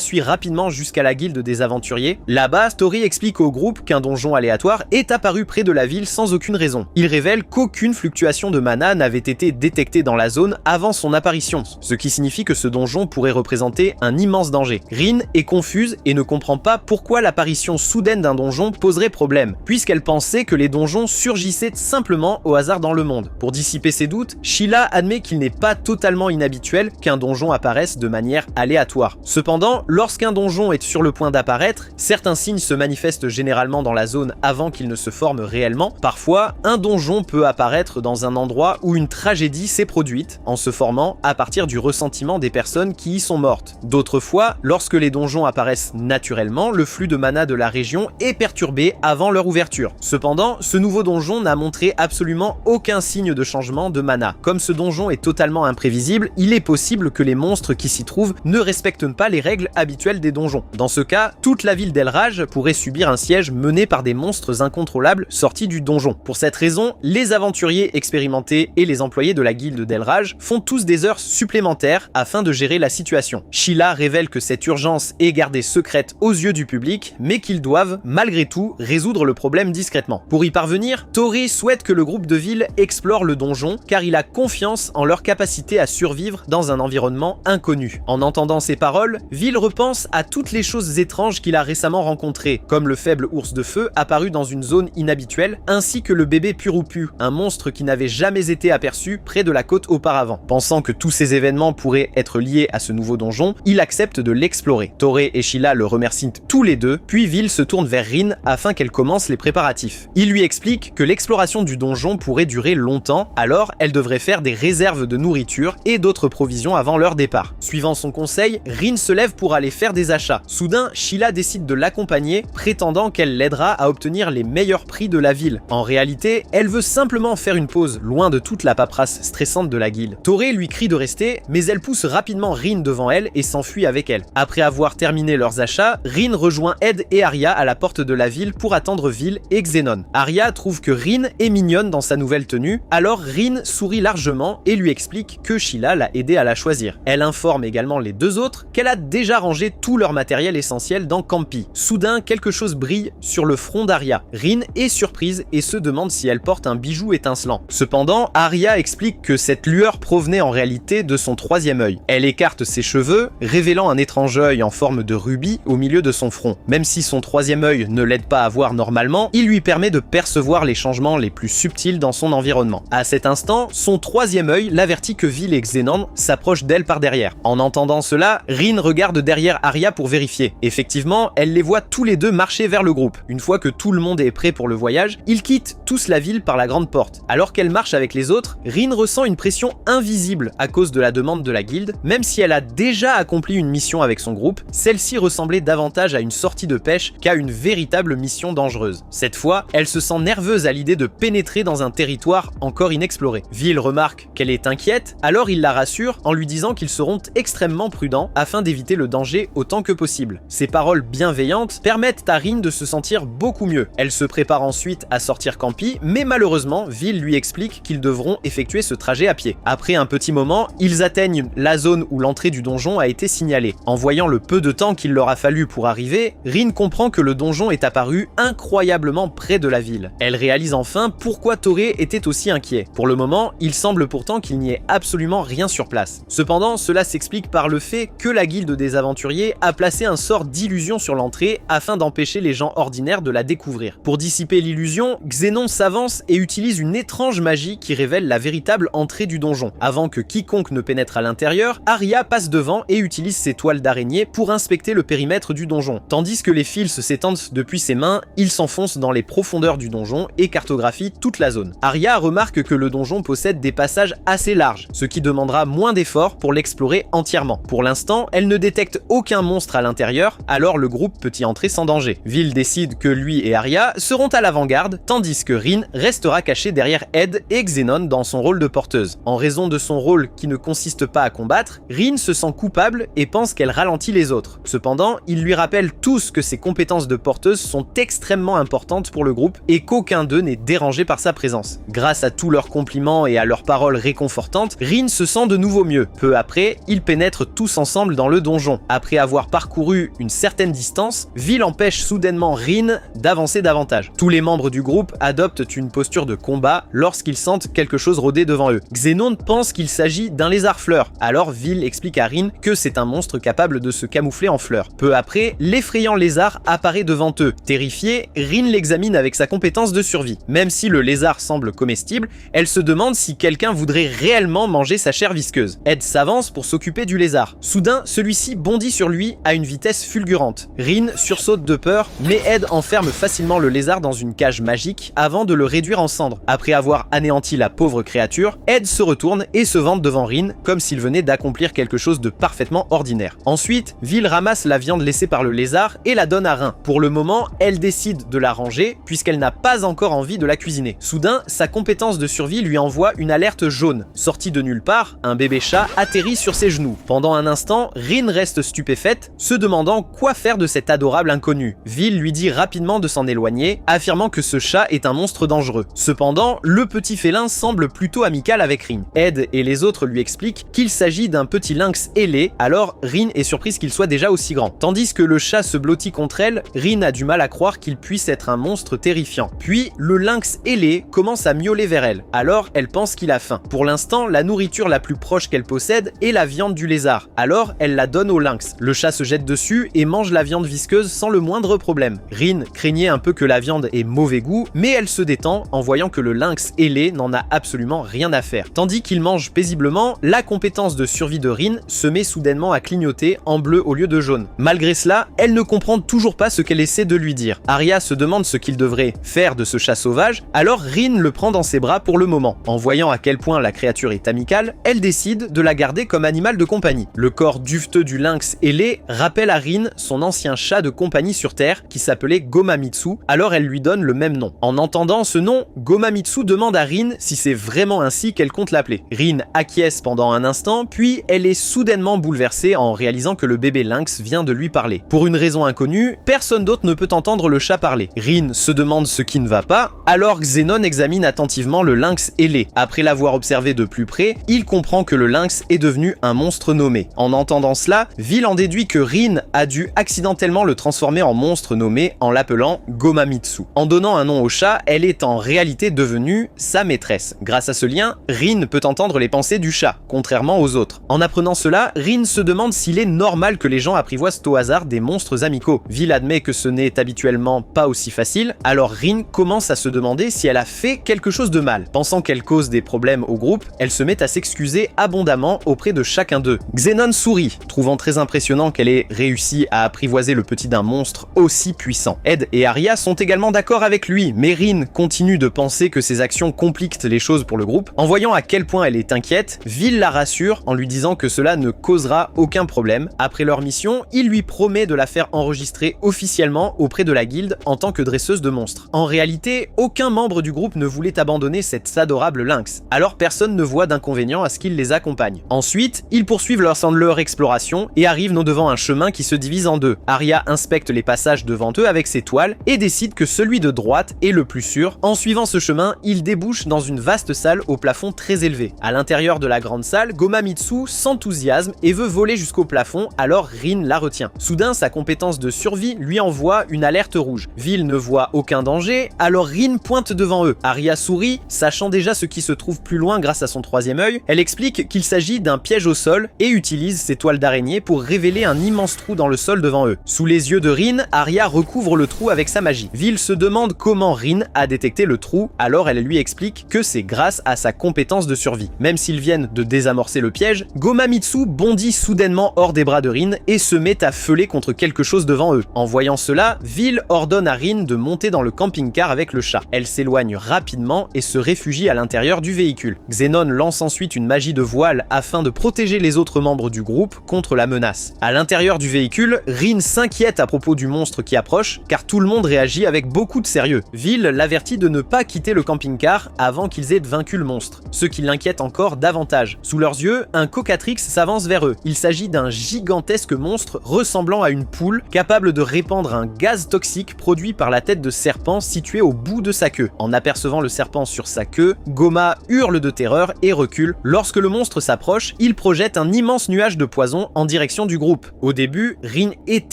suit rapidement jusqu'à la guilde des aventuriers. Là-bas, Tori explique au groupe qu'un donjon aléatoire est apparu près de la ville sans aucune raison. Il révèle qu'aucune fluctuation de mana n'avait été détectée dans la zone avant son apparition, ce qui signifie que ce donjon pourrait représenter un immense danger. Rin est confuse et ne comprend pas pourquoi l'apparition soudaine d'un donjon poserait problème, puisqu'elle pensait que les donjons surgissaient simplement au hasard dans le monde. Pour dissiper ses doutes, Sheila admet qu'il n'est pas totalement inhabituel qu'un donjon apparaisse de manière aléatoire. Cependant, lorsqu'un donjon est sur le point d'apparaître, certains signes se manifestent généralement dans la zone avant qu'il ne se forme réellement. Parfois, un donjon peut apparaître dans un endroit où une tragédie s'est produite, en se formant à partir du ressentiment des personnes qui y sont mortes. D'autres fois, lorsque les donjons apparaissent naturellement, le flux de mana de la région est perturbé avant leur ouverture. Cependant, ce nouveau donjon n'a montré absolument aucun signe de changement de mana. Comme ce donjon est totalement imprévisible, il est possible que les monstres qui s'y trouvent ne respectent pas les règles habituelles des donjons. Dans ce cas, toute la ville d'Elraj pourrait subir un siège mené par des monstres incontrôlables sortis du donjon. Pour cette raison, les aventuriers expérimentés et les employés de la guilde d'Elraj font tous des heures supplémentaires afin de gérer la situation. Sheila révèle que cette urgence est gardée secrète aux yeux du public, mais qu'ils doivent, malgré tout, résoudre le problème discrètement. Pour y parvenir, Tori souhaite que le groupe de ville explore le donjon, car il a confiance en leur capacité à survivre dans un environnement inconnu. En entendant ces paroles, Vil repense à toutes les choses étranges qu'il a récemment rencontrées, comme le faible ours de feu apparu dans une zone inhabituelle, ainsi que le bébé Purupu, un monstre qui n'avait jamais été aperçu près de la côte auparavant. Pensant que tous ces événements pourraient être liés à ce nouveau donjon, il accepte de l'explorer. Toré et Sheila le remercient tous les deux, puis Vil se tourne vers Rin afin qu'elle commence les préparatifs. Il lui explique que l'exploration du donjon pourrait durer longtemps, alors elle devrait faire des réserves de nourriture et d'autres provisions avant leur départ. Suivant son conseil, Rin se lève pour aller faire des achats. Soudain, Sheila décide de l'accompagner, prétendant qu'elle l'aidera à obtenir les meilleurs prix de la ville. En réalité, elle veut simplement faire une pause, loin de toute la paperasse stressante de la guilde. Toré lui crie de rester, mais elle pousse rapidement Rin devant elle et s'enfuit avec elle. Après avoir terminé leurs achats, Rin rejoint Ed et Arya à la porte de la ville pour attendre Vil et Xenon. Arya trouve que Rin est mignonne dans sa nouvelle tenue, alors Rin sourit largement et lui explique que Sheila l'a aidé à la choisir. Elle informe également les deux autres qu'elle a déjà rangé tout leur matériel essentiel dans Campi. Soudain, quelque chose brille sur le front d'Arya. Rin est surprise et se demande si elle porte un bijou étincelant. Cependant, Arya explique que cette lueur provenait en réalité de son troisième œil. Elle écarte ses cheveux, révélant un étrange œil en forme de rubis au milieu de son front. Même si son troisième œil ne l'aide pas à voir normalement, il lui permet de percevoir les changements les plus subtils dans son environnement. À cet instant, son troisième œil l'avertit que Vil et Xenon s'approchent d'elle par derrière. En entendant cela, Rin regarde derrière Arya pour vérifier. Effectivement, elle les voit tous les deux marcher vers le groupe. Une fois que tout le monde est prêt pour le voyage, ils quittent tous la ville par la grande porte. Alors qu'elle marche avec les autres, Rin ressent une pression invisible à cause de la demande de la guilde. Même si elle a déjà accompli une mission avec son groupe, celle-ci ressemblait davantage à une sortie de pêche qu'à une véritable mission dangereuse. Cette fois, elle se sent nerveuse à l'idée de pénétrer dans un territoire encore inexploré. Vil remarque qu'elle est inquiète, alors il la rassure en lui disant qu'ils seront extrêmement prudents afin d'éviter le danger autant que possible. Ces paroles bienveillantes permettent à Rin de se sentir beaucoup mieux. Elle se prépare ensuite à sortir Campi, mais malheureusement, Vil lui explique qu'ils devront effectuer ce trajet à pied. Après un petit moment, ils atteignent la zone où l'entrée du donjon a été signalée. En voyant le peu de temps qu'il leur a fallu pour arriver, Rin comprend que le donjon est apparu incroyablement près de la ville. Elle réalise enfin pourquoi Toré était aussi inquiet. Pour le moment, il semble pourtant qu'il n'y ait absolument rien sur place. Cependant, cela s'explique par le fait que la guilde des aventuriers a placé un sort d'illusion sur l'entrée afin d'empêcher les gens ordinaires de la découvrir. Pour dissiper l'illusion, Xenon s'avance et utilise une étrange magie qui révèle la véritable entrée du donjon. Avant que quiconque ne pénètre à l'intérieur, Arya passe devant et utilise ses toiles d'araignée pour inspecter le périmètre du donjon. Tandis que les fils s'étendent depuis ses mains, il s'enfonce dans les profondeurs du donjon et cartographie toute la zone. Arya remarque que le donjon possède des passages assez larges, ce qui demandera moins d'efforts pour l'explorer entièrement. Pour l'instant, elle ne détecte aucun monstre à l'intérieur, alors le groupe peut y entrer sans danger. Vil décide que lui et Arya seront à l'avant-garde, tandis que Rin restera caché derrière Ed et Xenon dans son rôle de porteuse. En raison de son rôle rôle qui ne consiste pas à combattre, Rin se sent coupable et pense qu'elle ralentit les autres. Cependant, il lui rappelle tous que ses compétences de porteuse sont extrêmement importantes pour le groupe et qu'aucun d'eux n'est dérangé par sa présence. Grâce à tous leurs compliments et à leurs paroles réconfortantes, Rin se sent de nouveau mieux. Peu après, ils pénètrent tous ensemble dans le donjon. Après avoir parcouru une certaine distance, Vil empêche soudainement Rin d'avancer davantage. Tous les membres du groupe adoptent une posture de combat lorsqu'ils sentent quelque chose rôder devant eux. Xenon pense qu'il s'agit d'un lézard-fleur, alors Vil explique à Rin que c'est un monstre capable de se camoufler en fleurs. Peu après, l'effrayant lézard apparaît devant eux. Terrifiée, Rin l'examine avec sa compétence de survie. Même si le lézard semble comestible, elle se demande si quelqu'un voudrait réellement manger sa chair visqueuse. Ed s'avance pour s'occuper du lézard. Soudain, celui-ci bondit sur lui à une vitesse fulgurante. Rin sursaute de peur, mais Ed enferme facilement le lézard dans une cage magique avant de le réduire en cendres. Après avoir anéanti la pauvre créature, Ed se retourne et se vante devant Rin comme s'il venait d'accomplir quelque chose de parfaitement ordinaire. Ensuite, Vil ramasse la viande laissée par le lézard et la donne à Rin. Pour le moment, elle décide de la ranger puisqu'elle n'a pas encore envie de la cuisiner. Soudain, sa compétence de survie lui envoie une alerte jaune. Sorti de nulle part, un bébé chat atterrit sur ses genoux. Pendant un instant, Rin reste stupéfaite, se demandant quoi faire de cet adorable inconnu. Vil lui dit rapidement de s'en éloigner, affirmant que ce chat est un monstre dangereux. Cependant, le petit félin semble plutôt amical avec Rin. Ed et les autres lui expliquent qu'il s'agit d'un petit lynx ailé, alors Rin est surprise qu'il soit déjà aussi grand. Tandis que le chat se blottit contre elle, Rin a du mal à croire qu'il puisse être un monstre terrifiant. Puis, le lynx ailé commence à miauler vers elle, alors elle pense qu'il a faim. Pour l'instant, la nourriture la plus proche qu'elle possède est la viande du lézard, alors elle la donne au lynx. Le chat se jette dessus et mange la viande visqueuse sans le moindre problème. Rin craignait un peu que la viande ait mauvais goût, mais elle se détend en voyant que le lynx ailé n'en a absolument rien à faire. Tandis qu'il mange paisiblement, la compétence de survie de Rin se met soudainement à clignoter en bleu au lieu de jaune. Malgré cela, elle ne comprend toujours pas ce qu'elle essaie de lui dire. Arya se demande ce qu'il devrait faire de ce chat sauvage, alors Rin le prend dans ses bras pour le moment. En voyant à quel point la créature est amicale, elle décide de la garder comme animal de compagnie. Le corps duveteux du lynx ailé rappelle à Rin son ancien chat de compagnie sur Terre qui s'appelait Gomamitsu, alors elle lui donne le même nom. En entendant ce nom, Gomamitsu demande à Rin si c'est vraiment ainsi qu'elle compte l'appeler. Rin acquiesce pendant un instant, puis elle est soudainement bouleversée en réalisant que le bébé lynx vient de lui parler. Pour une raison inconnue, personne d'autre ne peut entendre le chat parler. Rin se demande ce qui ne va pas, alors Xenon examine attentivement le lynx ailé. Après l'avoir observé de plus près, il comprend que le lynx est devenu un monstre nommé. En entendant cela, Vil en déduit que Rin a dû accidentellement le transformer en monstre nommé en l'appelant Gomamitsu. En donnant un nom au chat, elle est en réalité devenue sa maîtresse. Grâce à ce lien, Rin peut entendre les pensées du chat, contrairement aux autres. En apprenant cela, Rin se demande s'il est normal que les gens apprivoisent au hasard des monstres amicaux. Vil admet que ce n'est habituellement pas aussi facile, alors Rin commence à se demander si elle a fait quelque chose de mal. Pensant qu'elle cause des problèmes au groupe, elle se met à s'excuser abondamment auprès de chacun d'eux. Xenon sourit, trouvant très impressionnant qu'elle ait réussi à apprivoiser le petit d'un monstre aussi puissant. Ed et Arya sont également d'accord avec lui, mais Rin continue de penser que ses actions compliquent les choses pour le groupe. En voyant à quel point elle est inquiète, Vil la rassure en lui disant que cela ne causera aucun problème. Après leur mission, il lui promet de la faire enregistrer officiellement auprès de la guilde en tant que dresseuse de monstres. En réalité, aucun membre du groupe ne voulait abandonner cet adorable lynx, alors personne ne voit d'inconvénient à ce qu'il les accompagne. Ensuite, ils poursuivent leur exploration et arrivent devant un chemin qui se divise en deux. Arya inspecte les passages devant eux avec ses toiles et décide que celui de droite est le plus sûr. En suivant ce chemin, ils débouchent dans une vaste salle au plafond très élevé. À l'intérieur de la grande salle, Gomamitsu s'enthousiasme et veut voler jusqu'au plafond, alors Rin la retient. Soudain, sa compétence de survie lui envoie une alerte rouge. Vil ne voit aucun danger, alors Rin pointe devant eux. Arya sourit, sachant déjà ce qui se trouve plus loin grâce à son troisième œil. Elle explique qu'il s'agit d'un piège au sol et utilise ses toiles d'araignée pour révéler un immense trou dans le sol devant eux. Sous les yeux de Rin, Arya recouvre le trou avec sa magie. Vil se demande comment Rin a détecté le trou, alors elle lui explique que c'est grâce à sa compétence de survie. Même s'ils viennent de désamorcer le piège, Gomamitsu bondit soudainement hors des bras de Rin et se met à feuler contre quelque chose devant eux. En voyant cela, Vil ordonne à Rin de monter dans le camping-car avec le chat. Elle s'éloigne rapidement et se réfugie à l'intérieur du véhicule. Xenon lance ensuite une magie de voile afin de protéger les autres membres du groupe contre la menace. À l'intérieur du véhicule, Rin s'inquiète à propos du monstre qui approche, car tout le monde réagit avec beaucoup de sérieux. Vil l'avertit de ne pas quitter le camping-car avant qu'ils aient vaincu le monstre, ce qui l'inquiète encore davantage. Sous leurs yeux, un Cocatrix s'avance vers eux. Il s'agit d'un gigantesque monstre ressemblant à une poule, capable de répandre un gaz toxique produit par la tête de serpent située au bout de sa queue. En apercevant le serpent sur sa queue, Goma hurle de terreur et recule. Lorsque le monstre s'approche, il projette un immense nuage de poison en direction du groupe. Au début, Rin est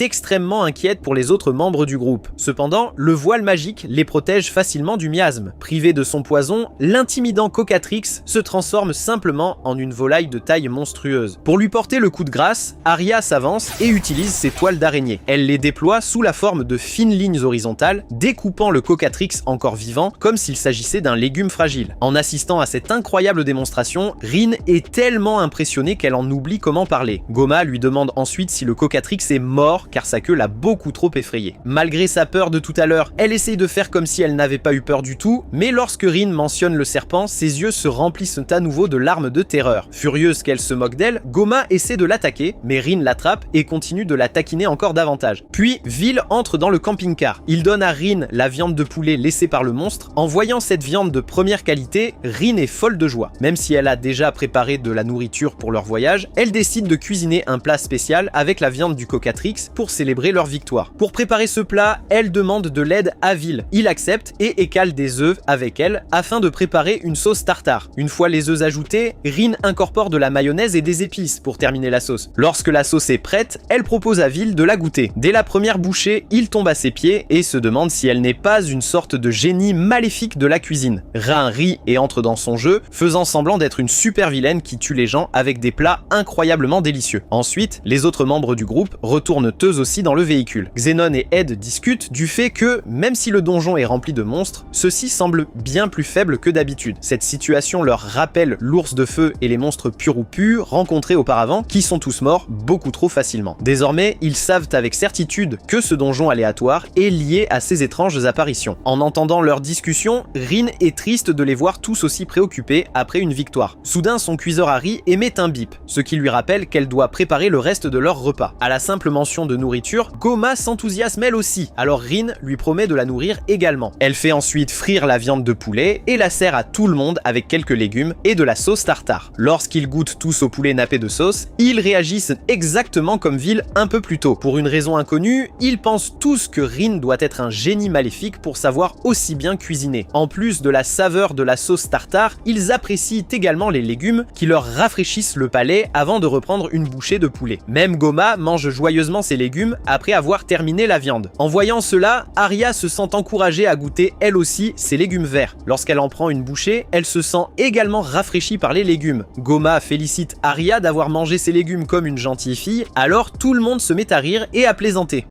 extrêmement inquiète pour les autres membres du groupe. Cependant, le voile magique les protège facilement du miasme. Privé de son poison, l'intimidant Cocatrix se transforme simplement en une volaille de taille monstrueuse. Pour lui porter le coup de grâce, Arya s'avance et utilise ses toiles d'araignée. Elle les déploie sous la forme de fines lignes horizontales, découpant le Cocatrix encore vivant comme s'il s'agissait d'un légume fragile. En assistant à cette incroyable démonstration, Rin est tellement impressionnée qu'elle en oublie comment parler. Goma lui demande ensuite si le Cocatrix est mort car sa queue l'a beaucoup trop effrayée. Malgré sa peur de tout à l'heure, elle essaye de faire comme si elle n'avait pas eu peur du tout, mais lorsque Rin mentionne le serpent, ses yeux se remplissent à nouveau de larmes de terreur. Furieuse qu'elle se moque d'elle, Goma essaie de l'attaquer, mais Rin l'attrape et continue de la taquiner encore davantage. Puis, Vil entre dans le camping-car. Il donne à Rin la viande de poulet laissée par le monstre. En voyant cette viande de première qualité, Rin est folle de joie. Même si elle a déjà préparé de la nourriture pour leur voyage, elle décide de cuisiner un plat spécial avec la viande du Cocatrix pour célébrer leur victoire. Pour préparer ce plat, elle demande de l'aide à Vil. Il accepte et écale des œufs avec elle afin de préparer une sauce tartare. Une fois les œufs ajoutés, Rin incorpore de la mayonnaise et des épices pour terminer la sauce. Lorsque la sauce est prête, elle propose à Vil de la goûter. Dès la première bouchée, il tombe à ses pieds et se demande si elle n'est pas une sorte de génie maléfique de la cuisine. Rin rit et entre dans son jeu, faisant semblant d'être une super vilaine qui tue les gens avec des plats incroyablement délicieux. Ensuite, les autres membres du groupe retournent eux aussi dans le véhicule. Xenon et Ed discutent du fait que, même si le donjon est rempli de monstres, ceux-ci semblent bien plus faibles que d'habitude. Cette situation leur rappelle l'ours de feu et les monstres purs rencontrés auparavant, qui sont tous morts beaucoup trop facilement. Désormais, ils savent avec certitude que ce donjon aléatoire est lié à ces étranges apparitions. En entendant leur discussion, Rin est triste de les voir tous aussi préoccupés après une victoire. Soudain, son cuiseur Harry émet un bip, ce qui lui rappelle qu'elle doit préparer le reste de leur repas. À la simple mention de nourriture, Goma s'enthousiasme elle aussi, alors Rin lui promet de la nourrir également. Elle fait ensuite frire la viande de poulet et la sert à tout le monde avec quelques légumes et de la sauce tartare. Lorsqu'ils goûtent tous au poulet nappé de sauce, ils réagissent exactement comme Vil un peu plus tôt. Pour une raison inconnue, ils pensent tous que Rin doit être un génie maléfique pour savoir aussi bien cuisiner. En plus de la saveur de la sauce tartare, ils apprécient également les légumes qui leur rafraîchissent le palais avant de reprendre une bouchée de poulet. Même Goma mange joyeusement ses légumes après avoir terminé la viande. En voyant cela, Arya se sent encouragée à goûter elle aussi ses légumes verts. Lorsqu'elle en prend une bouchée, elle se sent également rafraîchie par les légumes. Goma félicite Arya d'avoir mangé ses légumes comme une gentille fille, alors tout le monde se met à rire et à plaisanter.